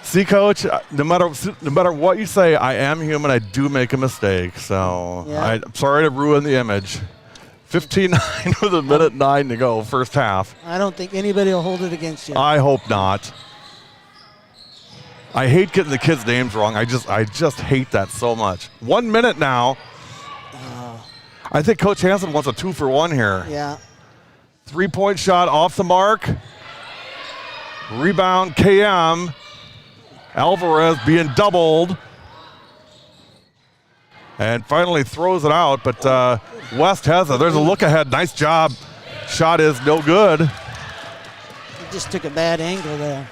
See, Coach, no matter what you say, I am human. I do make a mistake. So yeah. I'm sorry to ruin the image. 15-9 with 1:09 to go, first half. I don't think anybody will hold it against you. I hope not. I hate getting the kids' names wrong. I just hate that so much. 1 minute now. I think Coach Hansen wants a 2-for-1 here. Yeah. 3-point shot off the mark. Rebound, KM. Alvarez being doubled. And finally throws it out, but West has it. There's a look ahead. Nice job. Shot is no good. He just took a bad angle there.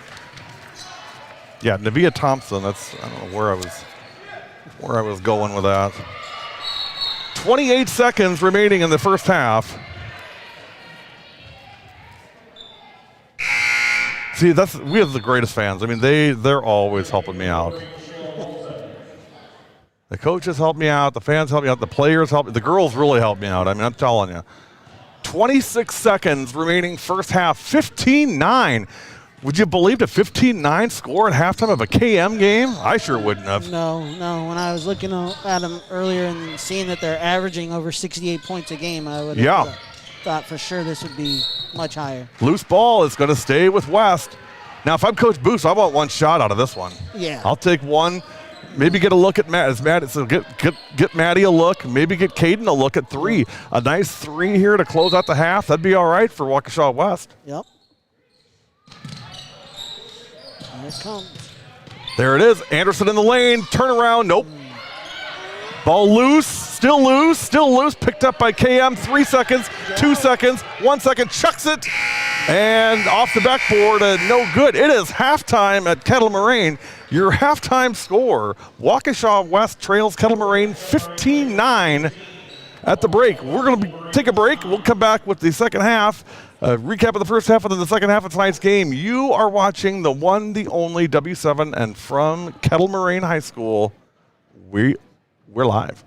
Yeah, Navia Thompson. I don't know where I was going with that. 28 seconds remaining in the first half. See, we have the greatest fans. I mean, they're always helping me out. The coaches help me out. The fans help me out. The players help me. The girls really help me out. I mean, I'm telling you. 26 seconds remaining first half. 15-9. Would you believe a 15-9 score at halftime of a KM game? I sure wouldn't have. No. When I was looking at them earlier and seeing that they're averaging over 68 points a game, I would have thought for sure this would be much higher. Loose ball is going to stay with West. Now, if I'm Coach Booth, I want one shot out of this one. Yeah. I'll take one. Maybe get a look at Matt. So get Maddie a look. Maybe get Caden a look at 3. A nice 3 here to close out the half. That'd be all right for Waukesha West. Yep. Here it comes. There it is. Anderson in the lane. Turnaround. Nope. Ball loose. Still loose. Picked up by KM. 3 seconds. 2 seconds. 1 second. Chucks it. And off the backboard. No good. It is halftime at Kettle Moraine. Your halftime score. Waukesha West trails Kettle Moraine 15-9 at the break. We're going to take a break. We'll come back with the second half. Recap of the first half and then the second half of tonight's game. You are watching the one, the only W7 and from Kettle Moraine High School. We're live.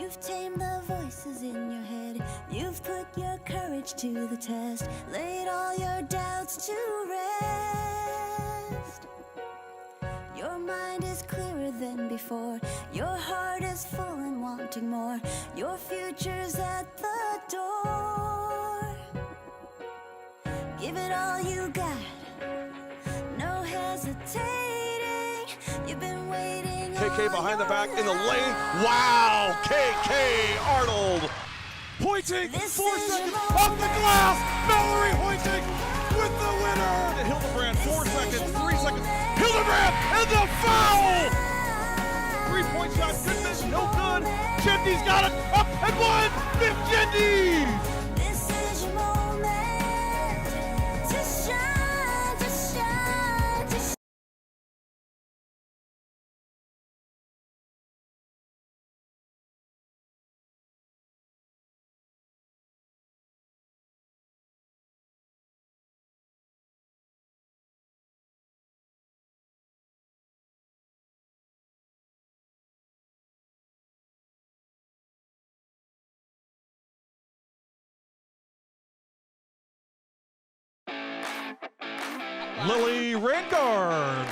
You've tamed the voices in your head. You've put your courage to the test. Laid all your doubts to rest. Your mind is clearer than before. Your heart is full and wanting more. Your future's at the door. Give it all you got. No hesitating. You've been waiting. KK behind the back in the lane. Wow, KK Arnold. Hoyting, 4 seconds off the glass. Mallory Hoyting with the winner. Hildebrand, 4 seconds, 3 seconds. Hildebrand and the foul. 3-point shot, couldn't miss, no good. Jendy's got it, up and one. Nick Jendy. This is your moment to shine, to shine, to shine. Lily Rangard.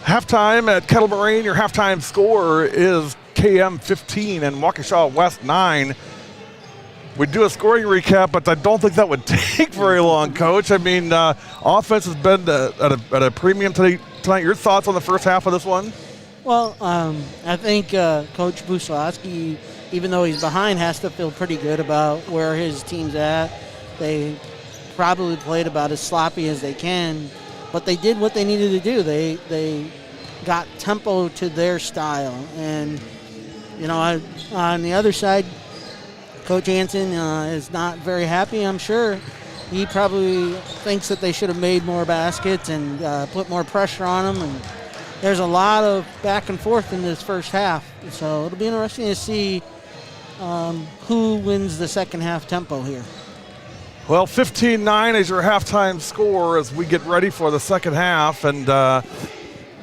Halftime at Kettle, Moraine. Your halftime score is KM 15 and Waukesha West 9. We'd do a scoring recap, but I don't think that would take very long, Coach. I mean, offense has been at a premium tonight. Your thoughts on the first half of this one? Well, I think Coach Buslowski, even though he's behind, has to feel pretty good about where his team's at. They probably played about as sloppy as they can, but they did what they needed to do. They got tempo to their style. And, you know, on the other side, Coach Hansen is not very happy, I'm sure. He probably thinks that they should have made more baskets and put more pressure on them. And there's a lot of back and forth in this first half. So it'll be interesting to see who wins the second half tempo here. Well, 15-9 is your halftime score as we get ready for the second half. And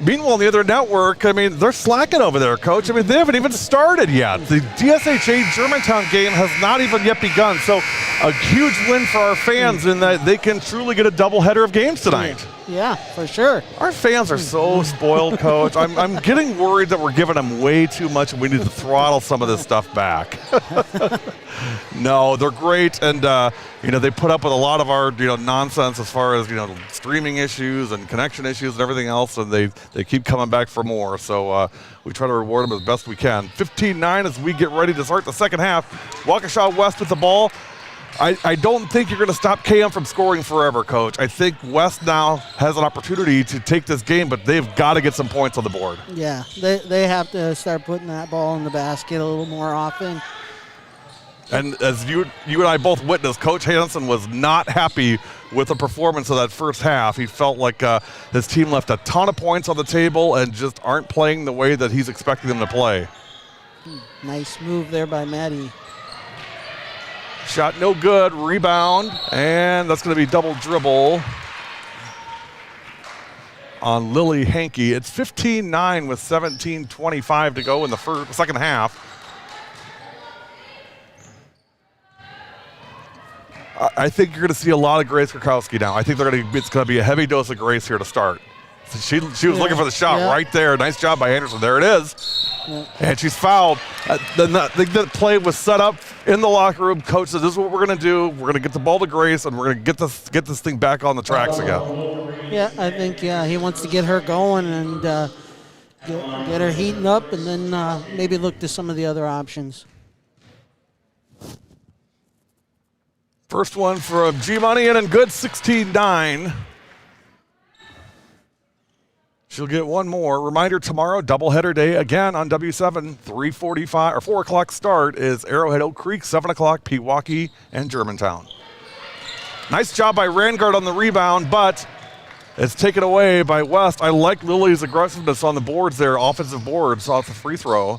meanwhile, on the other network, I mean, they're slacking over there, Coach. I mean, they haven't even started yet. The DSHA Germantown game has not even yet begun. So a huge win for our fans in that they can truly get a doubleheader of games tonight. Yeah, for sure. Our fans are so spoiled, Coach. I'm getting worried that we're giving them way too much and we need to throttle some of this stuff back. No, they're great, and you know, they put up with a lot of our nonsense as far as streaming issues and connection issues and everything else, and they keep coming back for more. So we try to reward them as best we can. 15-9 as we get ready to start the second half. Waukesha West with the ball. I don't think you're going to stop KM from scoring forever, Coach. I think West now has an opportunity to take this game, but they've got to get some points on the board. Yeah, they have to start putting that ball in the basket a little more often. And as you and I both witnessed, Coach Hansen was not happy with the performance of that first half. He felt like his team left a ton of points on the table and just aren't playing the way that he's expecting them to play. Nice move there by Maddie. Shot no good, rebound, and that's going to be double dribble on Lily Hankey. It's 15-9 with 17:25 to go in the second half. I think you're going to see a lot of Grace Krakowski now. I think it's going to be a heavy dose of Grace here to start. She was looking for the shot right there. Nice job by Anderson. There it is. Yeah. And she's fouled. The play was set up in the locker room. Coach said, this is what we're going to do. We're going to get the ball to Grace, and we're going to get this thing back on the tracks again. Yeah, I think he wants to get her going and get her heating up, and then maybe look to some of the other options. First one from G-Money in and good, 16-9. She'll get one more. Reminder, tomorrow, doubleheader day again on W7, 3:45 or 4 o'clock start is Arrowhead Oak Creek, 7 o'clock Pewaukee and Germantown. Nice job by Rangard on the rebound, but it's taken away by West. I like Lily's aggressiveness on the boards there, offensive boards off the free throw.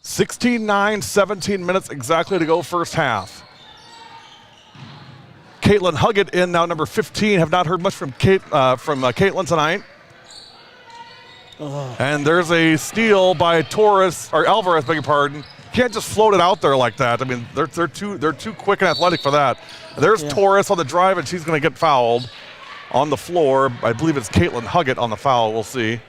16-9, 17 minutes exactly to go first half. Caitlin Huggett in now, number 15. Have not heard much from Caitlin tonight. Oh. And there's a steal by Alvarez, beg your pardon. Can't just float it out there like that. I mean, they're too quick and athletic for that. There's Torres on the drive, and she's going to get fouled on the floor. I believe it's Caitlin Huggett on the foul. We'll see.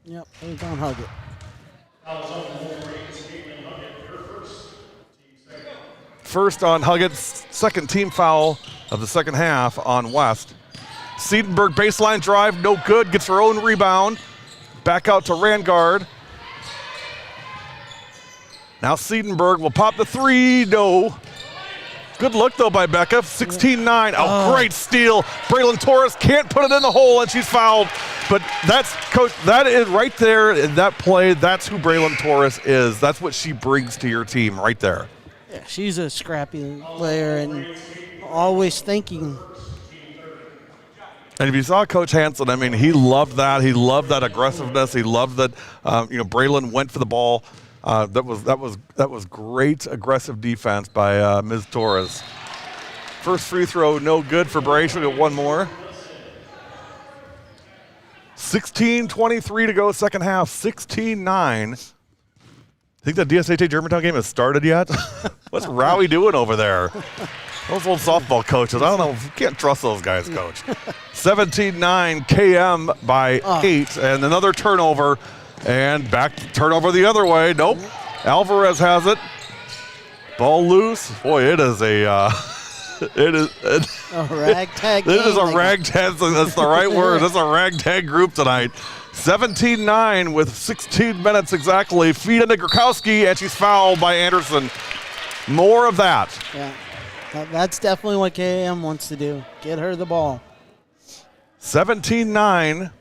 Yep, there's on Huggett. First on Huggett's second team foul of the second half on West. Siedenberg baseline drive, no good, gets her own rebound. Back out to Rangard. Now Siedenberg will pop the three, no. Good look though by Becca, 16-9. Oh, great steal. Braylon Torres can't put it in the hole and she's fouled. But that's, Coach, that is right there in that play, that's who Braylon Torres is. That's what she brings to your team right there. Yeah, she's a scrappy player and always thinking. And if you saw Coach Hansen, I mean, he loved that. He loved that aggressiveness. He loved that, Braylon went for the ball. That was great aggressive defense by Ms. Torres. First free throw, no good for Bray. She'll get one more. 16:23 to go, second half, 16-9. Think that DSHA Germantown game has started yet? What's Rowie doing over there? Those old softball coaches, I don't know, you can't trust those guys, Coach. 17-9, KM by 8, and another turnover, and back turnover the other way. Nope, Alvarez has it. Ball loose. Boy, it is a ragtag. This is a ragtag. That's the right word. This is a ragtag group tonight. 17-9 with 16 minutes exactly. Feed into Grakowski, and she's fouled by Anderson. More of that. Yeah, that's definitely what KM wants to do. Get her the ball. 17-9.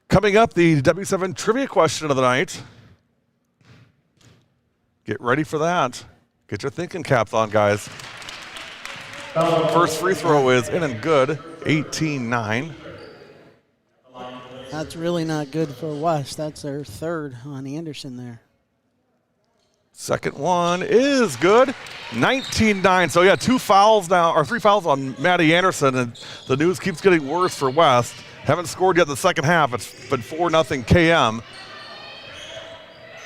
Coming up, the W7 trivia question of the night. Get ready for that. Get your thinking caps on, guys. First free throw is in and good, 18-9. That's really not good for West. That's their third on Anderson there. Second one is good, 19-9. So yeah, 3 fouls on Maddie Anderson, and the news keeps getting worse for West. Haven't scored yet in the second half. It's been 4-0 KM.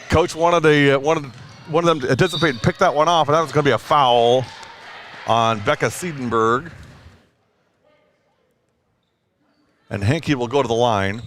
Coach wanted them to anticipate and pick that one off, and that was going to be a foul on Becca Siedenberg. And Hankey will go to the line.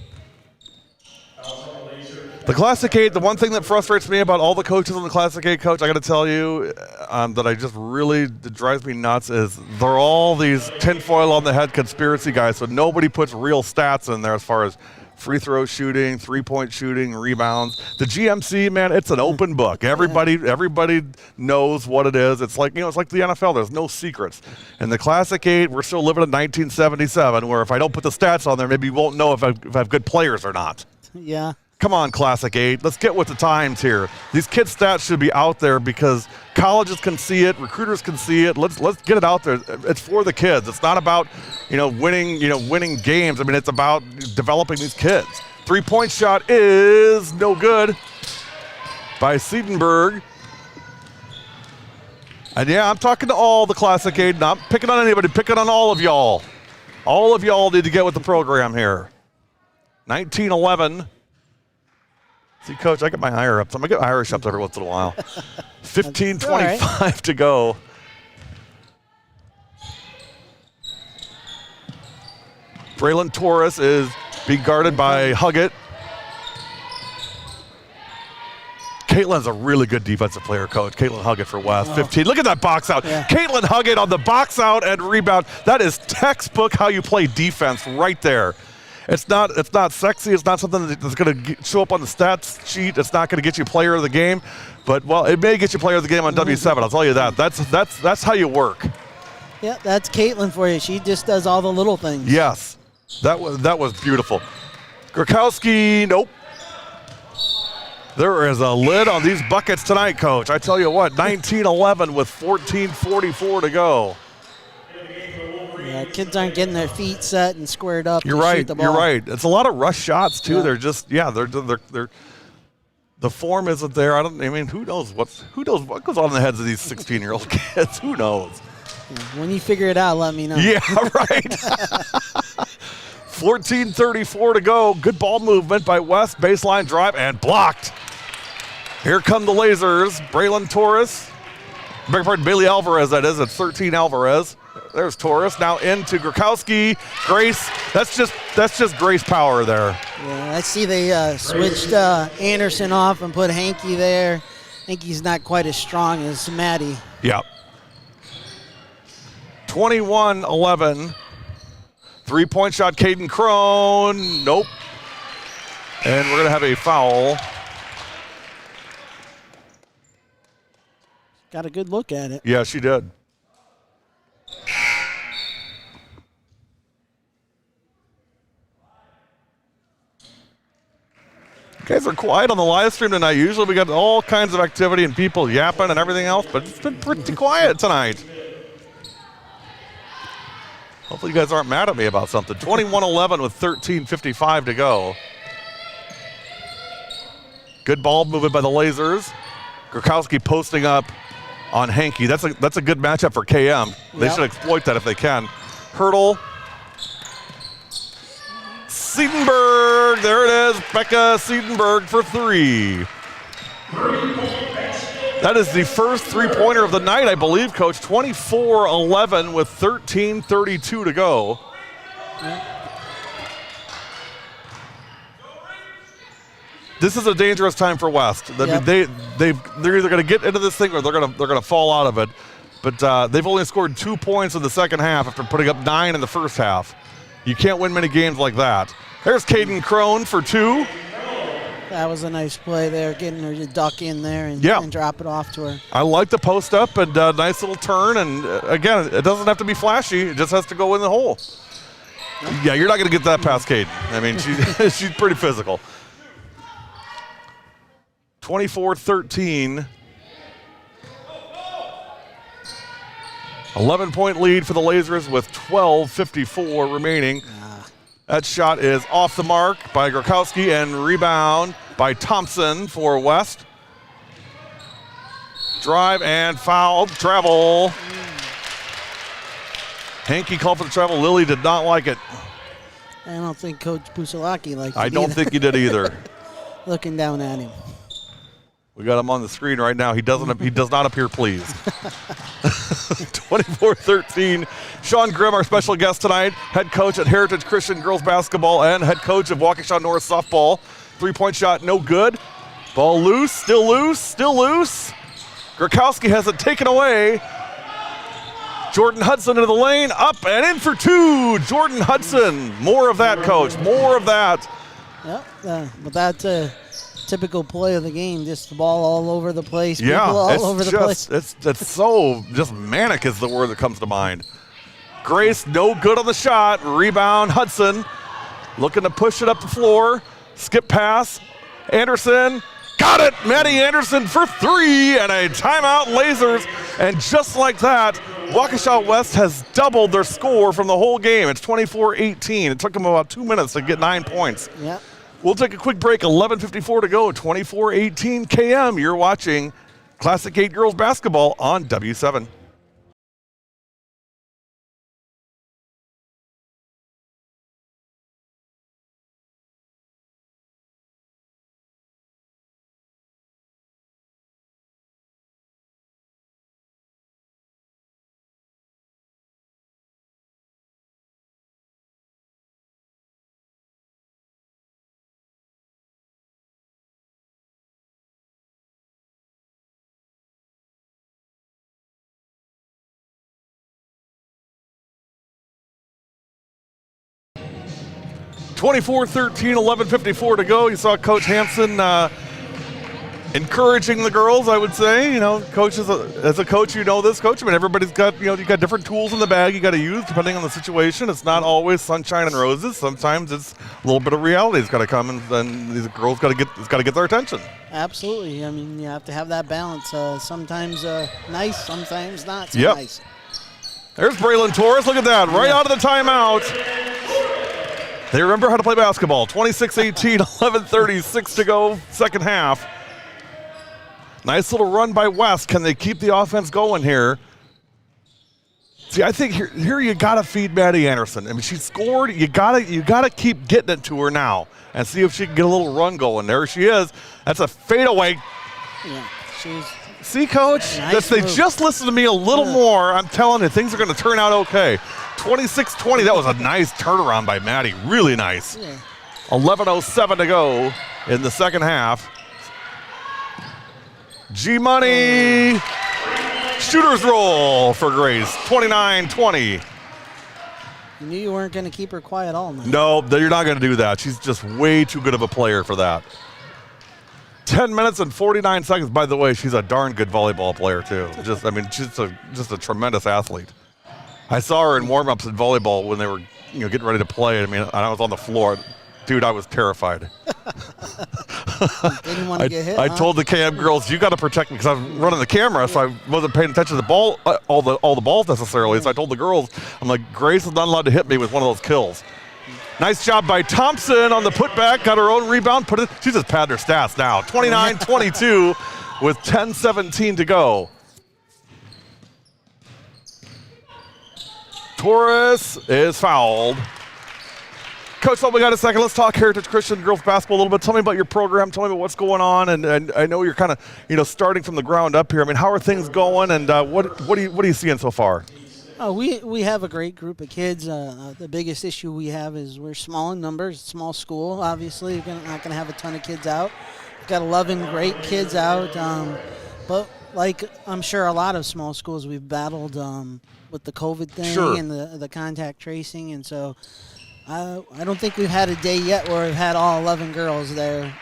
The Classic 8, the one thing that frustrates me about all the coaches on the Classic 8, Coach, I got to tell you, that drives me nuts, is they're all these tinfoil on the head conspiracy guys, so nobody puts real stats in there as far as free throw shooting, three-point shooting, rebounds. The GMC, man, it's an open book. Everybody knows what it is. It's like the NFL. There's no secrets. In the Classic 8, we're still living in 1977, where if I don't put the stats on there, maybe you won't know if I have good players or not. Yeah. Come on, Classic 8. Let's get with the times here. These kids' stats should be out there because colleges can see it, recruiters can see it. Let's get it out there. It's for the kids. It's not about, winning games. I mean, it's about developing these kids. 3-point shot is no good by Siedenberg. And yeah, I'm talking to all the Classic 8. Not picking on anybody, picking on all of y'all. All of y'all need to get with the program here. 19-11. See, Coach, I get my higher ups. I'm going to get Irish ups every once in a while. 15:25 to go. Braylon Torres is being guarded by Huggett. Caitlin's a really good defensive player, Coach. Caitlin Huggett for West. 15. Look at that box out. Yeah. Caitlin Huggett on the box out and rebound. That is textbook how you play defense right there. It's not sexy. It's not something that's going to show up on the stats sheet. It's not going to get you player of the game. But, well, it may get you player of the game on W7. I'll tell you that. That's how you work. Yeah, that's Caitlin for you. She just does all the little things. Yes. That was beautiful. Grakowski, nope. There is a lid on these buckets tonight, Coach. I tell you what, 19-11 with 14:44 to go. Yeah, kids aren't getting their feet set and squared up. You're right. You're right. It's a lot of rush shots too. Yeah. They're just they're the form isn't there. I mean, who knows what goes on in the heads of these 16-year-old kids? Who knows? When you figure it out, let me know. Yeah, right. 14:34 to go. Good ball movement by West. Baseline drive and blocked. Here come the Lasers. Braylon Torres. Beg your pardon, Bailey Alvarez, that is. It's 13 Alvarez. There's Torres. Now into Grakowski. Grace. That's just Grace power there. Yeah, I see they switched Anderson off and put Hanky there. Hanky's not quite as strong as Maddie. Yeah. 21-11. 3-point shot, Caden Crone. Nope. And we're going to have a foul. Got a good look at it. Yeah, she did. You guys are quiet on the live stream tonight. Usually we got all kinds of activity and people yapping and everything else, but it's been pretty quiet tonight. Hopefully you guys aren't mad at me about something. 21-11 with 13:55 to go. Good ball movement by the Lasers. Grakowski posting up on Hanky. That's a good matchup for KM. They should exploit that if they can. Hurdle. Siedenberg, there it is. Becca Siedenberg for 3. That is the first three-pointer of the night, I believe, Coach. 24-11 with 13:32 to go. This is a dangerous time for West. I mean, they're either going to get into this thing or they're going to fall out of it. But they've only scored 2 points in the second half after putting up 9 in the first half. You can't win many games like that. There's Caden Crone for 2. That was a nice play there, getting her to duck in there and drop it off to her. I like the post up and nice little turn. And again, it doesn't have to be flashy. It just has to go in the hole. Yeah, you're not going to get that past Caden. I mean, she's pretty physical. 24-13. 11-point lead for the Lasers with 12:54 remaining. That shot is off the mark by Grakowski and rebound by Thompson for West. Drive and foul, travel. Hanky called for the travel. Lily did not like it. I don't think Coach Pusilaki liked it I don't think he did either. Looking down at him. We got him on the screen right now. He does not appear pleased. 24-13. Sean Grimm, our special guest tonight, head coach at Heritage Christian Girls Basketball and head coach of Waukesha North Softball. 3-point shot, no good. Ball loose, still loose, still loose. Grakowski has it taken away. Jordan Hudson into the lane, up and in for 2. Jordan Hudson. More of that, Coach. More of that. Yep, but that's a typical play of the game. Just the ball all over the place. Yeah, people all over the place. It's so just manic is the word that comes to mind. Grace, no good on the shot. Rebound, Hudson. Looking to push it up the floor. Skip pass. Anderson, got it. Maddie Anderson for 3 and a timeout, Lasers. And just like that, Waukesha West has doubled their score from the whole game. It's 24-18. It took them about 2 minutes to get 9 points. Yep. We'll take a quick break. 11:54 to go. 24-18 KM. You're watching Classic 8 girls basketball on W7. (24-13), 11:54 to go. You saw Coach Hansen encouraging the girls, I would say. You know, coach as a coach, you know this, coach. I mean, everybody's got, you got different tools in the bag you got to use depending on the situation. It's not always sunshine and roses. Sometimes it's a little bit of reality. It's got to come, and then these girls got to get their attention. Absolutely. I mean, you have to have that balance. Sometimes nice, sometimes not so Yep. nice. There's Braylon Torres. Look at that, right out of the timeout. They remember how to play basketball. 26-18, 11:36 to go, second half. Nice little run by West. Can they keep the offense going here? See, I think here you gotta feed Maddie Anderson. I mean, she scored. You gotta keep getting it to her now and see if she can get a little run going. There she is. That's a fadeaway. Yeah, she's. See, Coach, Nice if they move. just listen to me a little more, I'm telling you, things are going to turn out okay. 26-20, that was a nice turnaround by Maddie. Really nice. Yeah. 11:07 to go in the second half. G-Money, shooter's roll for Grace, 29-20. You knew you weren't going to keep her quiet all night. No, you're not going to do that. She's just way too good of a player for that. 10 minutes and 49 seconds. By the way, she's a darn good volleyball player too. She's just a tremendous athlete. I saw her in warm-ups in volleyball when they were, getting ready to play. I mean, I was on the floor. Dude, I was terrified. Didn't want to get hit. I told the KM girls, you got to protect me because I'm running the camera, so I wasn't paying attention to the ball, all the balls necessarily. So I told the girls, I'm like, Grace is not allowed to hit me with one of those kills. Nice job by Thompson on the putback. Got her own rebound. She's just padding her stats now. 29-22 with 10:17 to go. Torres is fouled. Coach, we got a second. Let's talk Heritage Christian girls basketball a little bit. Tell me about your program. Tell me about what's going on. And I know you're kind of, starting from the ground up here. I mean, how are things going? And what are you seeing so far? We have a great group of kids. The biggest issue we have is we're small in numbers, small school, obviously. We're not going to have a ton of kids out. We've got 11 great kids out. But like I'm sure a lot of small schools, we've battled with the COVID thing Sure. and the contact tracing. And so I don't think we've had a day yet where we've had all 11 girls there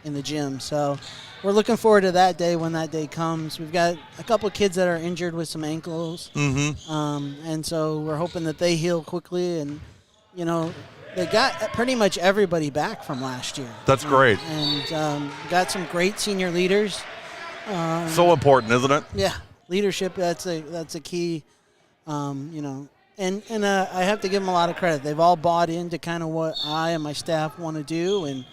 in the gym. So we're looking forward to that day when that day comes. We've got a couple of kids that are injured with some ankles. Mm-hmm. And so we're hoping that they heal quickly. And, they got pretty much everybody back from last year. That's great. And got some great senior leaders. So important, isn't it? Yeah, leadership, that's a key, And I have to give them a lot of credit. They've all bought into kind of what I and my staff want to do. And,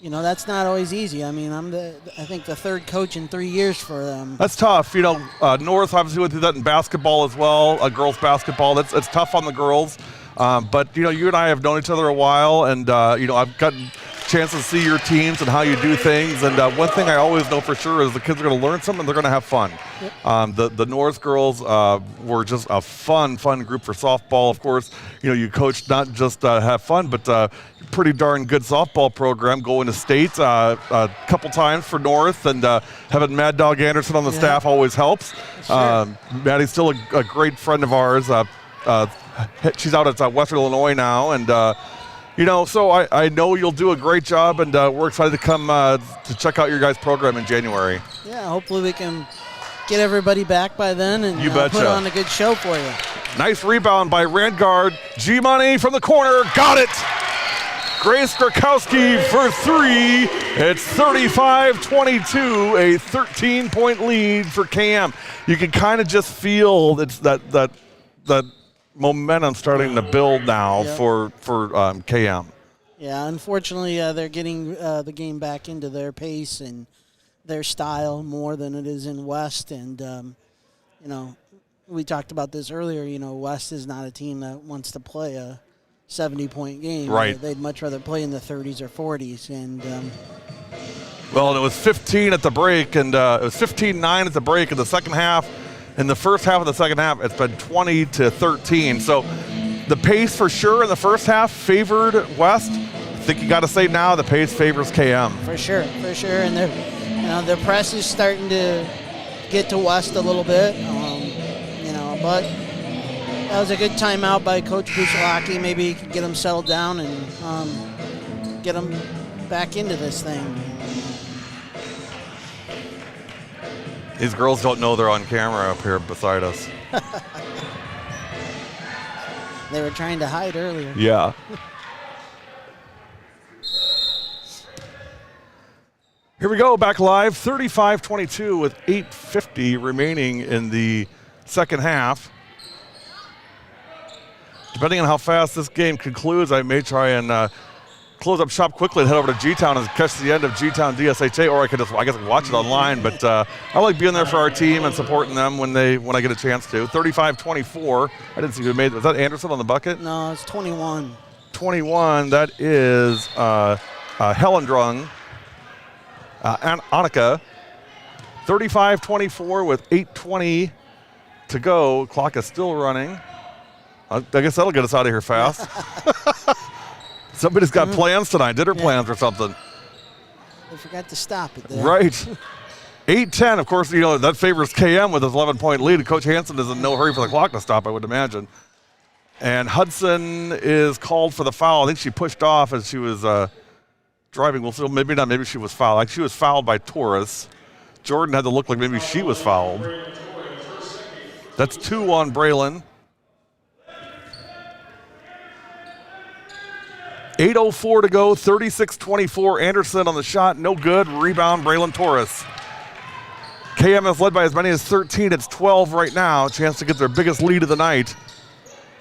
that's not always easy. I mean, I think the third coach in 3 years for them. That's tough. North obviously went through that in basketball as well, girls basketball. It's tough on the girls. But, you and I have known each other a while, and, I've gotten a chance to see your teams and how you do things. And one thing I always know for sure is the kids are going to learn something and they're going to have fun. Yep. The North girls were just a fun group for softball. Of course, you coach not just have fun, but pretty darn good softball program going to state a couple times for North, and having Mad Dog Anderson on the staff always helps. Sure. Maddie's still a great friend of ours. She's out at Western Illinois now, and so I know you'll do a great job, and we're excited to come to check out your guys' program in January. Yeah, hopefully we can get everybody back by then and put on a good show for you. Nice rebound by Randgard. G-Money from the corner, got it! Grace Strakowski for three. It's 35-22, a 13-point lead for KM. You can kind of just feel that momentum starting to build now for KM. Yeah, unfortunately, they're getting the game back into their pace and their style more than it is in West. And, you know, we talked about this earlier. You know, West is not a team that wants to play a 70-point game. Right. They'd much rather play in the 30s or 40s. And well, it was 15 at the break, and it was 15-9 at the break in the second half. In the first half of the second half, it's been 20-13. So the pace for sure in the first half favored West. I think you got to say now the pace favors KM. For sure. And the press is starting to get to West a little bit. You know, but that was a good timeout by Coach Busalaki. Maybe he could get them settled down and get them back into this thing. These girls don't know they're on camera up here beside us. They were trying to hide earlier. Yeah. Here we go, back live, 35-22 with 8:50 remaining in the second half. Depending on how fast this game concludes, I may try and close up shop quickly and head over to G-Town and catch the end of G-Town DSHA, or I could just, I guess, watch it online. But I like being there for our team and supporting them when I get a chance to. 35-24. I didn't see who made. Was that Anderson on the bucket? No, it's 21. 21. That is Helendrung. Annika. 35-24 with 8:20 to go. Clock is still running. I guess that'll get us out of here fast. Somebody's got plans tonight, dinner plans or something. They forgot to stop it there. Right. 8:10, of course, you know, that favors KM with his 11-point lead. Coach Hansen is in no hurry for the clock to stop, I would imagine. And Hudson is called for the foul. I think she pushed off as she was driving. We'll see, maybe not, maybe she was fouled. Like she was fouled by Torres. Jordan had to look like maybe she was fouled. That's 2 on Braylon. 8:04 to go, 36-24. Anderson on the shot, no good. Rebound, Braylon Torres. KM is led by as many as 13. It's 12 right now. Chance to get their biggest lead of the night.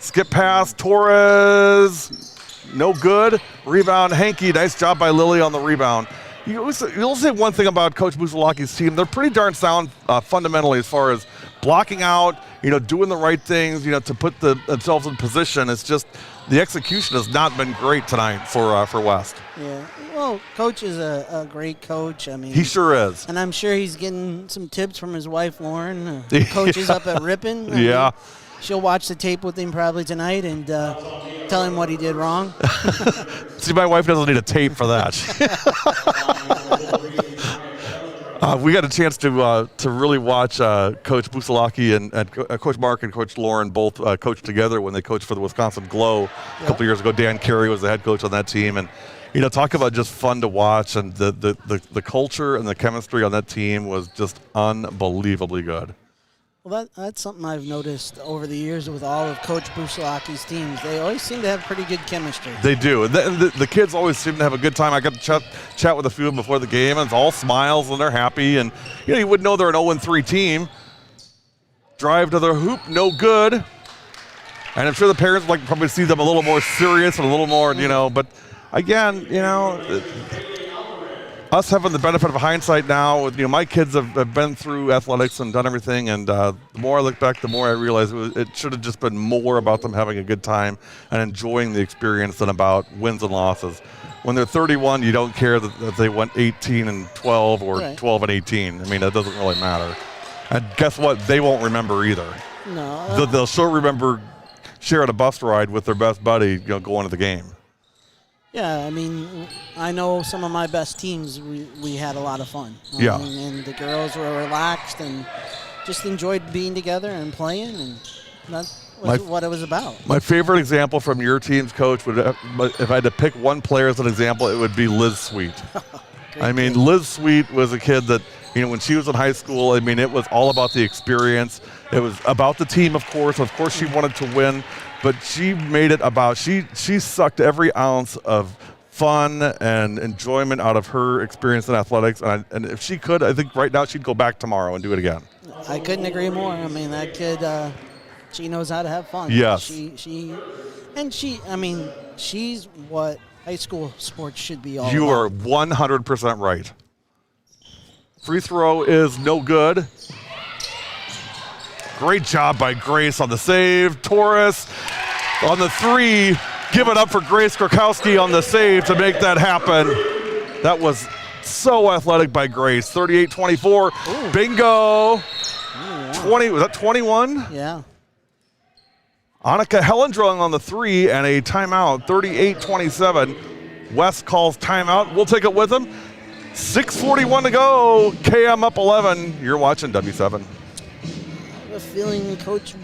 Skip pass, Torres, no good. Rebound, Hankey. Nice job by Lily on the rebound. You'll say one thing about Coach Busalaki's team. They're pretty darn sound fundamentally as far as blocking out, you know, doing the right things, you know, to put themselves in position. It's just the execution has not been great tonight for West. Yeah. Well, Coach is a great coach. I mean, he sure is. And I'm sure he's getting some tips from his wife, Lauren. Coaches up at Ripon. I mean, she'll watch the tape with him probably tonight and tell him what he did wrong. See, my wife doesn't need a tape for that. We got a chance to really watch Coach Busalaki and Coach Mark and Coach Lauren both coach together when they coached for the Wisconsin Glow a couple years ago. Dan Carey was the head coach on that team, and you know, talk about just fun to watch, and the culture and the chemistry on that team was just unbelievably good. Well, that's something I've noticed over the years with all of Coach Busalaki's teams. They always seem to have pretty good chemistry. They do. The kids always seem to have a good time. I got to chat with a few of them before the game, and it's all smiles, and they're happy. And you know, you wouldn't know they're an 0-3 team. Drive to the hoop, no good. And I'm sure the parents would like probably see them a little more serious and a little more, you know. But again, you know, us having the benefit of hindsight now, with, you know, my kids have been through athletics and done everything, and the more I look back, the more I realize it should have just been more about them having a good time and enjoying the experience than about wins and losses. When they're 31, you don't care that they went 18-12 or 12-18. I mean, that doesn't really matter. And guess what? They won't remember either. No. They'll sure remember sharing a bus ride with their best buddy, you know, going to the game. Yeah, I mean, I know some of my best teams, we had a lot of fun. Yeah. And the girls were relaxed and just enjoyed being together and playing, and that's what it was about. My favorite example from your team's coach would, if I had to pick one player as an example, it would be Liz Sweet. I mean, Liz Sweet was a kid that, you know, when she was in high school, I mean, it was all about the experience. It was about the team, of course. Of course, she wanted to win. But she made it about, she sucked every ounce of fun and enjoyment out of her experience in athletics. And if she could, I think right now she'd go back tomorrow and do it again. I couldn't agree more. I mean, that kid, she knows how to have fun. Yes. She's what high school sports should be all You are about. 100% right. Free throw is no good. Great job by Grace on the save. Torres on the three. Give it up for Grace Krakowski on the save to make that happen. That was so athletic by Grace. 38-24. Bingo. 20, was that 21? Yeah. Annika Hellendrung on the three and a timeout. 38-27. West calls timeout. We'll take it with him. 6:41 to go. KM up 11. You're watching W7. I have a feeling Coach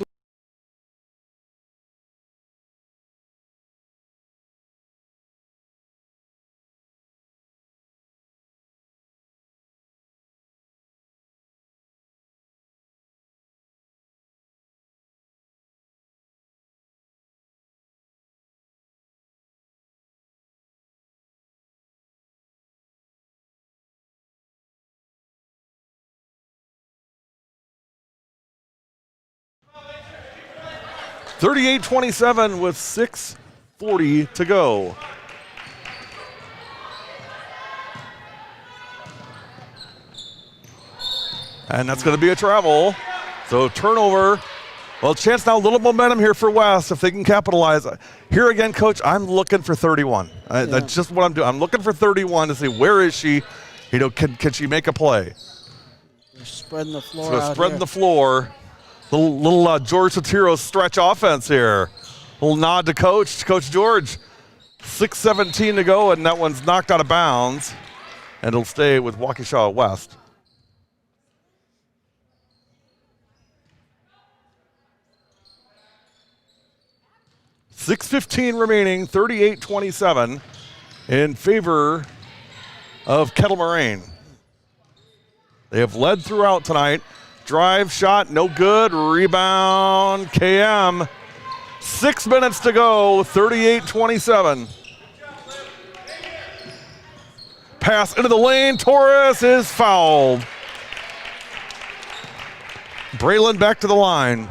$38-27 with 6:40 to go. And that's going to be a travel. So turnover. Well, chance now, a little momentum here for West if they can capitalize. Here again, Coach, I'm looking for 31. That's just what I'm doing. I'm looking for 31 to see where is she. Can she make a play? They're spreading the floor So out spreading here. the floor. Little George Sotiro stretch offense here. Little nod to Coach George. 6:17 to go, and that one's knocked out of bounds. And it'll stay with Waukesha West. $6:15 remaining, 38-27 in favor of Kettle Moraine. They have led throughout tonight. Drive shot, no good. Rebound, KM. 6 minutes to go, 38-27. Pass into the lane. Torres is fouled. Braylon back to the line.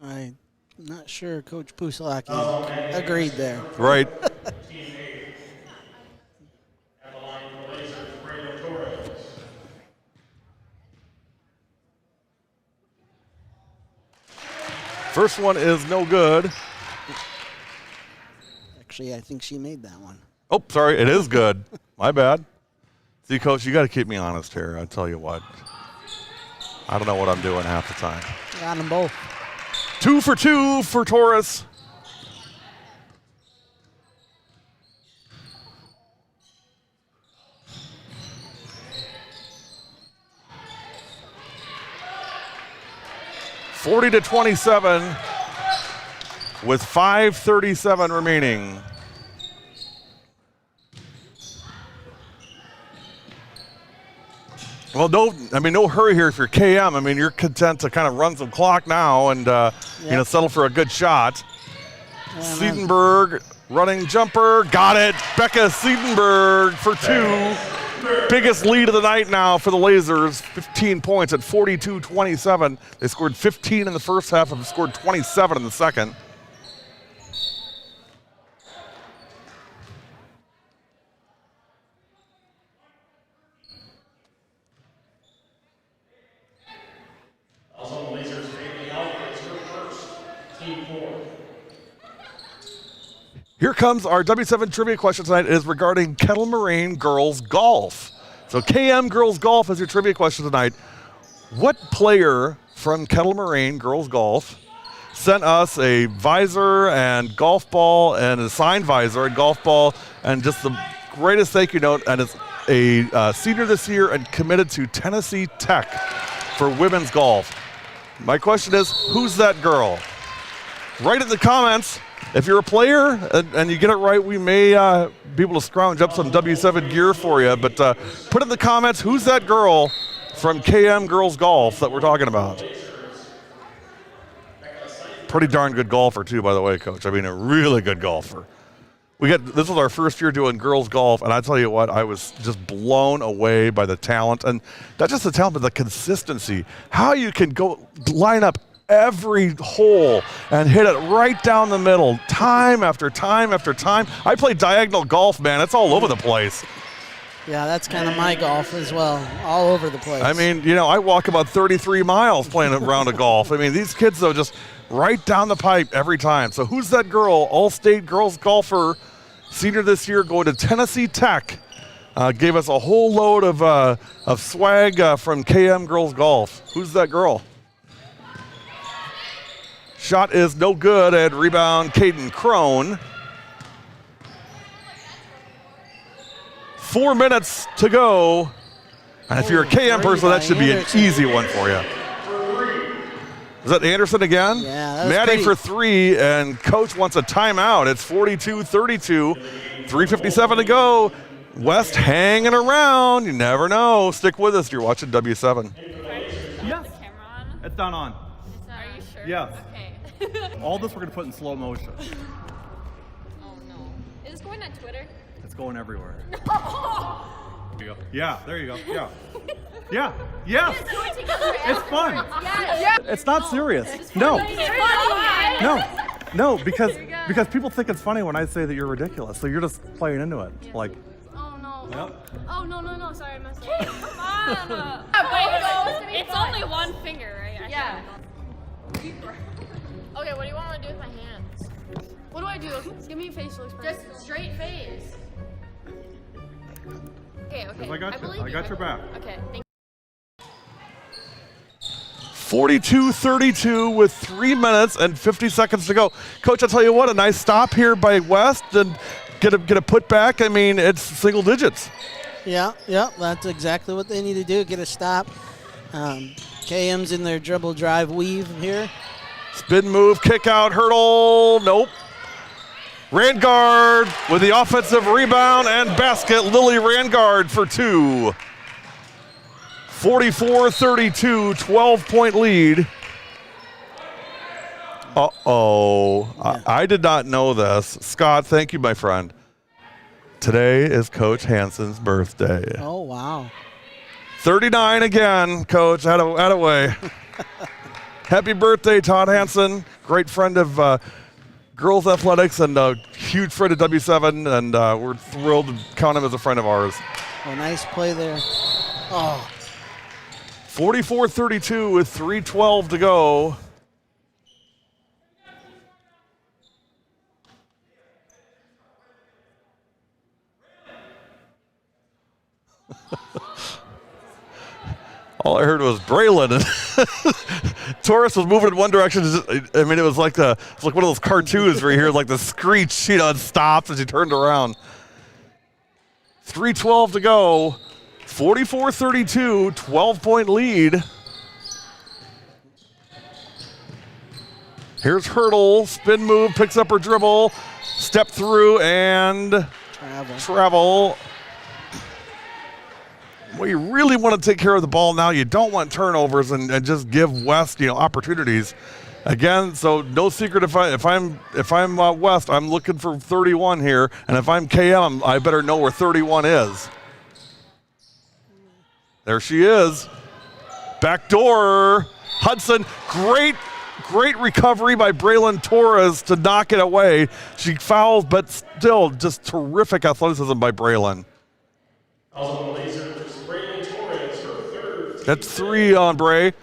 I'm not sure Coach Pusalaki agreed there. Right. First one is no good. Actually, I think she made that one. Oh, sorry, it is good. My bad. See, Coach, you got to keep me honest here. I tell you what. I don't know what I'm doing half the time. Got them both. 2 for 2 for Torres. $40-27 with 5:37 remaining. Well, no hurry here if you're KM. I mean, you're content to kind of run some clock now and settle for a good shot. Siedenberg running jumper, got it. Becca Siedenberg for 2. Biggest lead of the night now for the Lasers. 15 points at 42-27. They scored 15 in the first half and scored 27 in the second. Here comes our W7 trivia question tonight. It is regarding Kettle Moraine girls golf. So KM girls golf is your trivia question tonight. What player from Kettle Moraine girls golf sent us a visor and golf ball and a signed visor and golf ball and just the greatest thank you note, and is a senior this year and committed to Tennessee Tech for women's golf. My question is, who's that girl? Write in the comments. If you're a player and you get it right, we may be able to scrounge up some W7 gear for you. But put in the comments, who's that girl from KM Girls Golf that we're talking about? Pretty darn good golfer too, by the way, Coach. I mean, a really good golfer. This was our first year doing girls golf, and I tell you what, I was just blown away by the talent, and not just the talent, but the consistency. How you can go line up every hole and hit it right down the middle, time after time after time. I play diagonal golf, man. It's all over the place. Yeah, that's kind of my golf as well, all over the place. I mean, you know, I walk about 33 miles playing a round of golf. I mean, these kids, though, just right down the pipe every time. So who's that girl, all-state girls golfer, senior this year, going to Tennessee Tech? Gave us a whole load of swag from KM Girls Golf. Who's that girl? Shot is no good, and rebound Caden Crone. 4 minutes to go. And if you're a KM person, that should be an easy one for you. Is that Anderson again? Yeah, that was Maddie pretty. for 3, and Coach wants a timeout. It's 42-32, 3:57 to go. West hanging around. You never know. Stick with us. You're watching W7. Yes. It's not on. Are you sure? Yes. Okay. All this we're going to put in slow motion. Oh no. Is this going on Twitter? It's going everywhere. Oh! There you go. Yeah, there you go. Yeah. Yeah. Yes. It's fun. Yeah. It's not serious. No. No, because people think it's funny when I say that you're ridiculous. So you're just playing into it. Like, Oh no. Yep. Oh no. Sorry, I messed up. Come on. It's only one finger, right? Yeah. Okay, what do you want me to do with my hands? What do I do? Give me a facial expression. Just straight face. Okay. I got you. believe I got your back. Okay. Thank 42-32 with 3 minutes and 50 seconds to go. Coach, I'll tell you what, a nice stop here by West and get a putback. I mean, it's single digits. Yeah, that's exactly what they need to do, get a stop. KM's in their dribble drive weave here. Spin move, kick out, hurdle, nope. Rangard with the offensive rebound and basket. Lily Rangard for 2. 44-32, 12-point lead. Uh-oh. Yeah. I did not know this. Scott, thank you, my friend. Today is Coach Hansen's birthday. Oh, wow. 39 again, Coach. Atta-way. Happy birthday, Todd Hansen. Great friend of girls athletics and a huge friend of W7, and we're thrilled to count him as a friend of ours. Oh, nice play there. Oh. 44-32 with 3:12 to go. All I heard was Braylon. Torres was moving in one direction. I mean, it was like one of those cartoons where you hear like the screech, you know, it stops as he turned around. 3:12 to go. 44-32, 12-point lead. Here's Hurdle, spin move, picks up her dribble, step through and travel. Well, you really want to take care of the ball now. You don't want turnovers and just give West, you know, opportunities. Again, so no secret if I'm West, I'm looking for 31 here, and if I'm KM, I better know where 31 is. There she is. Backdoor. Hudson, great recovery by Braylon Torres to knock it away. She fouls, but still just terrific athleticism by Braylon. That's 3 on Bray.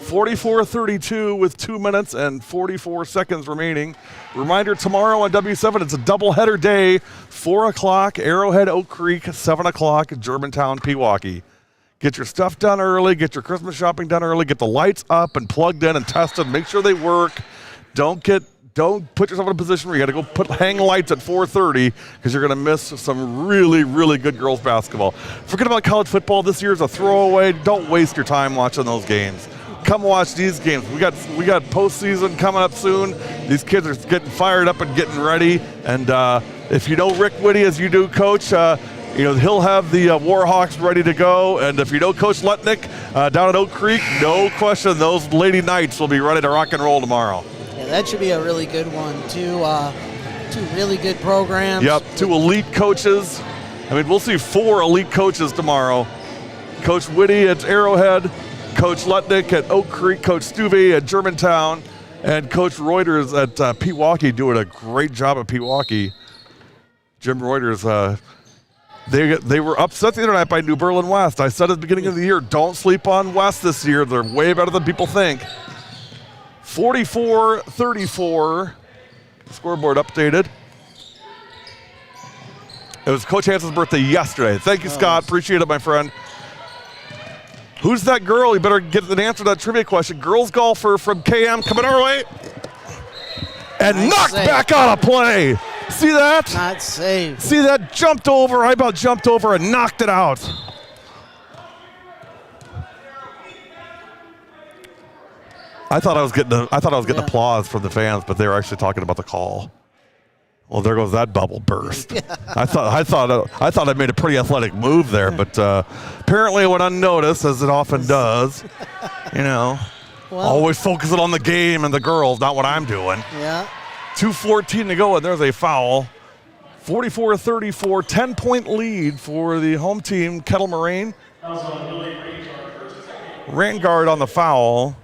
44-32 with 2 minutes and 44 seconds remaining. Reminder, tomorrow on W7, it's a doubleheader day. 4 o'clock, Arrowhead, Oak Creek. 7 o'clock, Germantown, Pewaukee. Get your stuff done early. Get your Christmas shopping done early. Get the lights up and plugged in and tested. Make sure they work. Don't put yourself in a position where you got to go hang lights at 4:30 because you're going to miss some really, really good girls basketball. Forget about college football. This year's a throwaway. Don't waste your time watching those games. Come watch these games. We got postseason coming up soon. These kids are getting fired up and getting ready. And if you know Rick Whitty as you do, Coach, you know, he'll have the Warhawks ready to go. And if you know Coach Lutnick down at Oak Creek, no question, those Lady Knights will be ready to rock and roll tomorrow. Yeah, Yeah, that should be a really good one. Two really good programs. Yep, 2 elite coaches. I mean, we'll see 4 elite coaches tomorrow. Coach Whitty at Arrowhead, Coach Lutnick at Oak Creek, Coach Stuvey at Germantown, and Coach Reuters at Pewaukee doing a great job at Pewaukee. Jim Reuters, they were upset the other night by New Berlin West. I said at the beginning of the year, don't sleep on West this year. They're way better than people think. 44-34. Scoreboard updated. It was Coach Hansen's birthday yesterday. Thank you, Scott. Appreciate it, my friend. Who's that girl? You better get an answer to that trivia question. Girls golfer from KM coming our way. And Nice knocked save. back on a play. See that? Not safe. See that? Jumped over. I about jumped over and knocked it out. I thought I was getting applause from the fans, but they were actually talking about the call. Well, there goes that bubble burst. I thought I made a pretty athletic move there, but apparently it went unnoticed, as it often does. You know, always focusing on the game and the girls, not what I'm doing. Yeah. 2:14 to go, and there's a foul. 44-34, 10-point lead for the home team, Kettle Moraine. Rangard on the foul.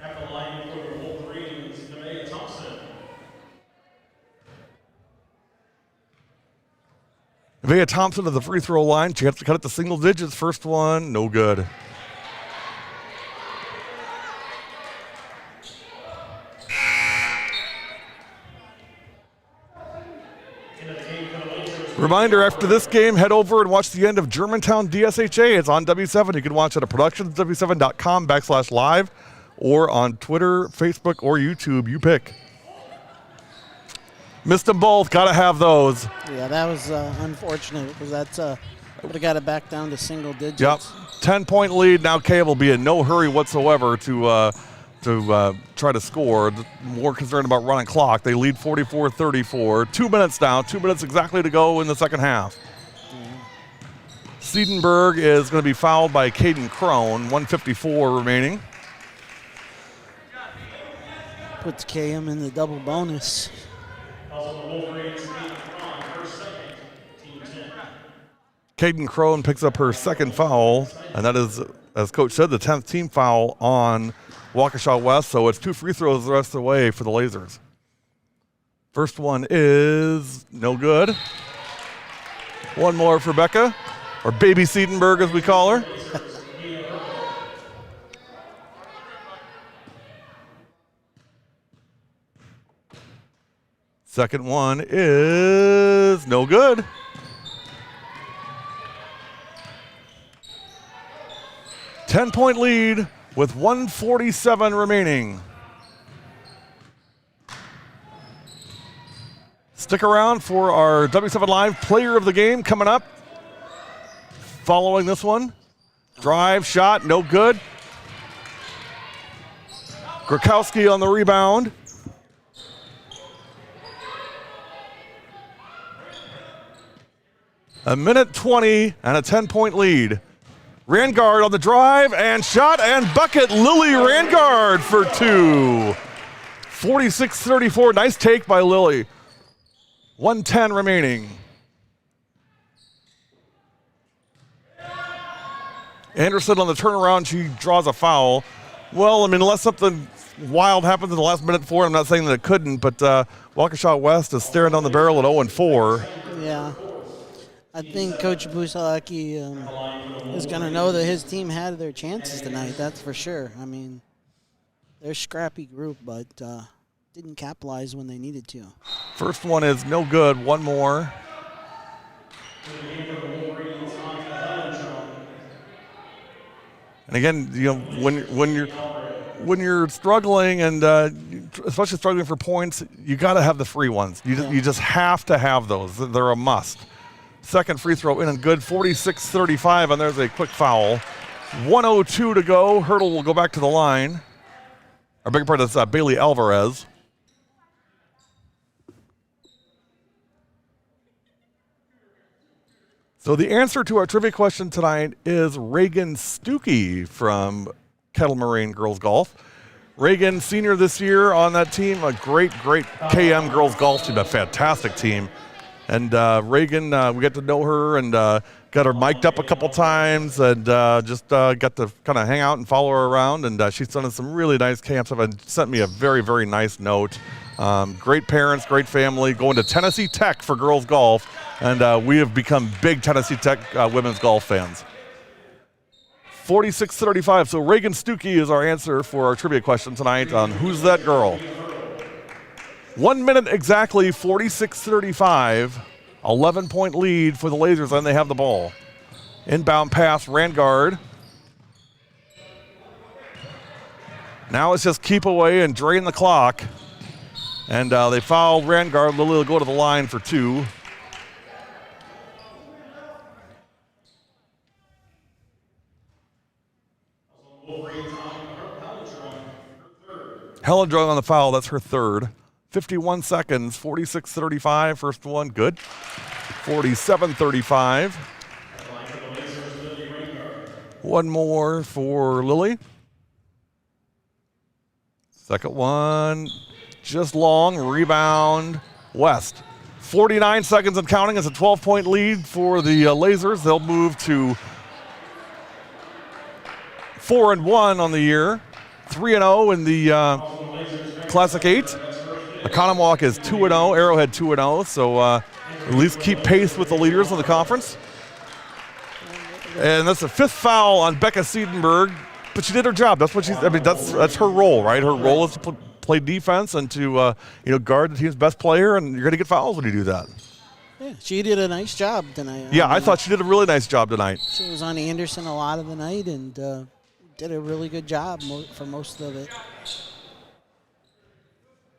Vea Thompson to the free throw line. Chance to cut it to single digits. First one, no good. Reminder, after this game, head over and watch the end of Germantown DSHA. It's on W7. You can watch it at productions.w7.com/live or on Twitter, Facebook, or YouTube. You pick. Missed them both. Got to have those. Yeah, that was unfortunate because that's would have got it back down to single digits. Yep. 10-point lead. Now Cave will be in no hurry whatsoever to try to score. More concerned about running clock. They lead 44-34. 2 minutes now. 2 minutes exactly to go in the second half. Siedenberg is going to be fouled by Caden Crone. 1:54 remaining. Puts KM in the double bonus. Caden Crone picks up her second foul, and that is, as Coach said, the 10th team foul on Waukesha West, so it's 2 free throws the rest of the way for the Lasers. First one is no good. One more for Becca, or Baby Siedenberg as we call her. Second one is no good. Ten-point lead with 1:47 remaining. Stick around for our W7 Live Player of the Game coming up. Following this one, drive, shot, no good. Grakowski on the rebound. A minute 20 and a 10-point lead. Rangard on the drive and shot and bucket. Lily Rangard for 2. 46-34. Nice take by Lily. 1:10 remaining. Anderson on the turnaround. She draws a foul. Well, I mean, unless something wild happens in the last minute 4, I'm not saying that it couldn't, but Waukesha West is staring down the barrel at 0-4. Yeah. I think Coach Busalaki is going to know that his team had their chances tonight, that's for sure. I mean, they're a scrappy group, but didn't capitalize when they needed to. First one is no good. One more. And again, you know, when you're struggling and especially struggling for points, you got to have the free ones. You just have to have those. They're a must. Second free throw in and good. 46-35, and there's a quick foul. 1:02 to go. Hurdle will go back to the line. Our big part is Bailey Alvarez. So the answer to our trivia question tonight is Reagan Stuckey from Kettle Moraine Girls Golf. Reagan, senior this year on that team, a great KM girls golf team, a fantastic team. And Reagan, we got to know her and got her mic'd up a couple times and just got to kind of hang out and follow her around. And she's done some really nice camp stuff and sent me a very nice note. Great parents, great family, going to Tennessee Tech for girls golf. And we have become big Tennessee Tech women's golf fans. 46-35, so Reagan Stuckey is our answer for our trivia question tonight on Who's That Girl? 1 minute exactly, 46-35, 11-point lead for the Lasers, and they have the ball. Inbound pass, Rangard. Now it's just keep away and drain the clock. And they fouled Rangard. Lily will go to the line for 2. Hellendrung on the foul, that's her third. 51 seconds, 46-35, first one, good. 47-35. One more for Lily. Second one, just long, rebound, West. 49 seconds and counting. It's a 12-point lead for the Lasers. They'll move to 4-1 on the year. 3-0 in the Classic 8. Economwalk is 2-0, Arrowhead 2-0, so at least keep pace with the leaders of the conference. And that's the 5th foul on Becca Siedenberg, but she did her job. That's what she's. I mean, that's her role, right? Her role is to play defense and to guard the team's best player, and you're going to get fouls when you do that. Yeah, she did a nice job tonight. Yeah, I thought she did a really nice job tonight. She was on Anderson a lot of the night and did a really good job for most of it.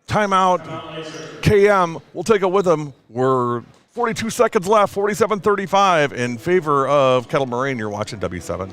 Timeout, KM, we'll take it with them. We're 42 seconds left, 47-35 in favor of Kettle Moraine. You're watching W7.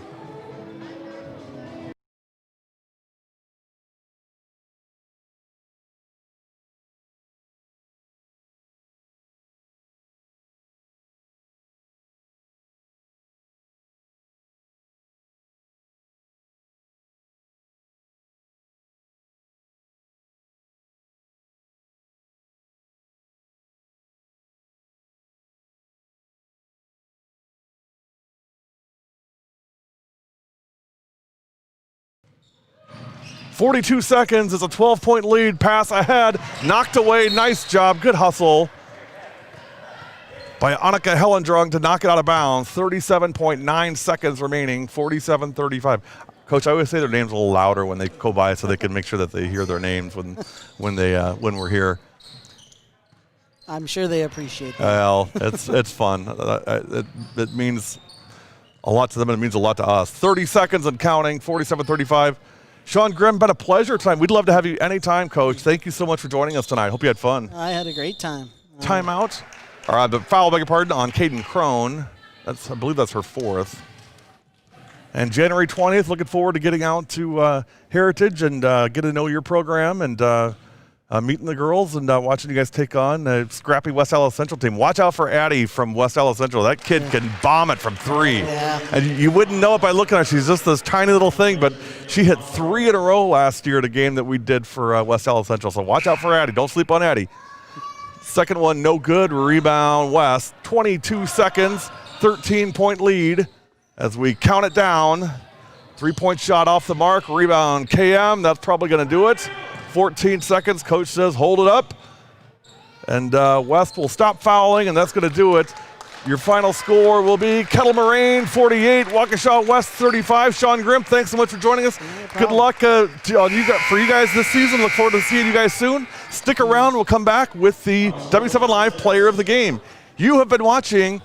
.42 seconds is a 12-point lead. Pass ahead, knocked away. Nice job, good hustle by Annika Hellendrung to knock it out of bounds. 37.9 seconds remaining, 47-35. Coach, I always say their names a little louder when they go by so they can make sure that they hear their names when we're here. I'm sure they appreciate that. Well, it's fun. It means a lot to them and it means a lot to us. 30 seconds and counting, 47-35. Sean Grimm, been a pleasure tonight. We'd love to have you anytime, Coach. Thank you so much for joining us tonight. Hope you had fun. I had a great time. Timeout. All right, the foul, beg your pardon, on Caden Crone. I believe that's her 4th. And January 20th, looking forward to getting out to Heritage and get to know your program and meeting the girls and watching you guys take on a scrappy West Allis Central team. Watch out for Addie from West Allis Central. That kid can bomb it from 3. Yeah. And you wouldn't know it by looking at her. She's just this tiny little thing, but she hit 3 in a row last year at a game that we did for West Allis Central. So watch out for Addie. Don't sleep on Addie. Second one, no good. Rebound, West. 22 seconds, 13-point lead as we count it down. 3-point shot off the mark. Rebound, KM. That's probably going to do it. 14 seconds. Coach says hold it up. And West will stop fouling, and that's going to do it. Your final score will be Kettle Moraine 48, Waukesha West 35. Sean Grimm, thanks so much for joining us. Good luck for you guys this season. Look forward to seeing you guys soon. Stick around. We'll come back with the W7 Live Player of the Game. You have been watching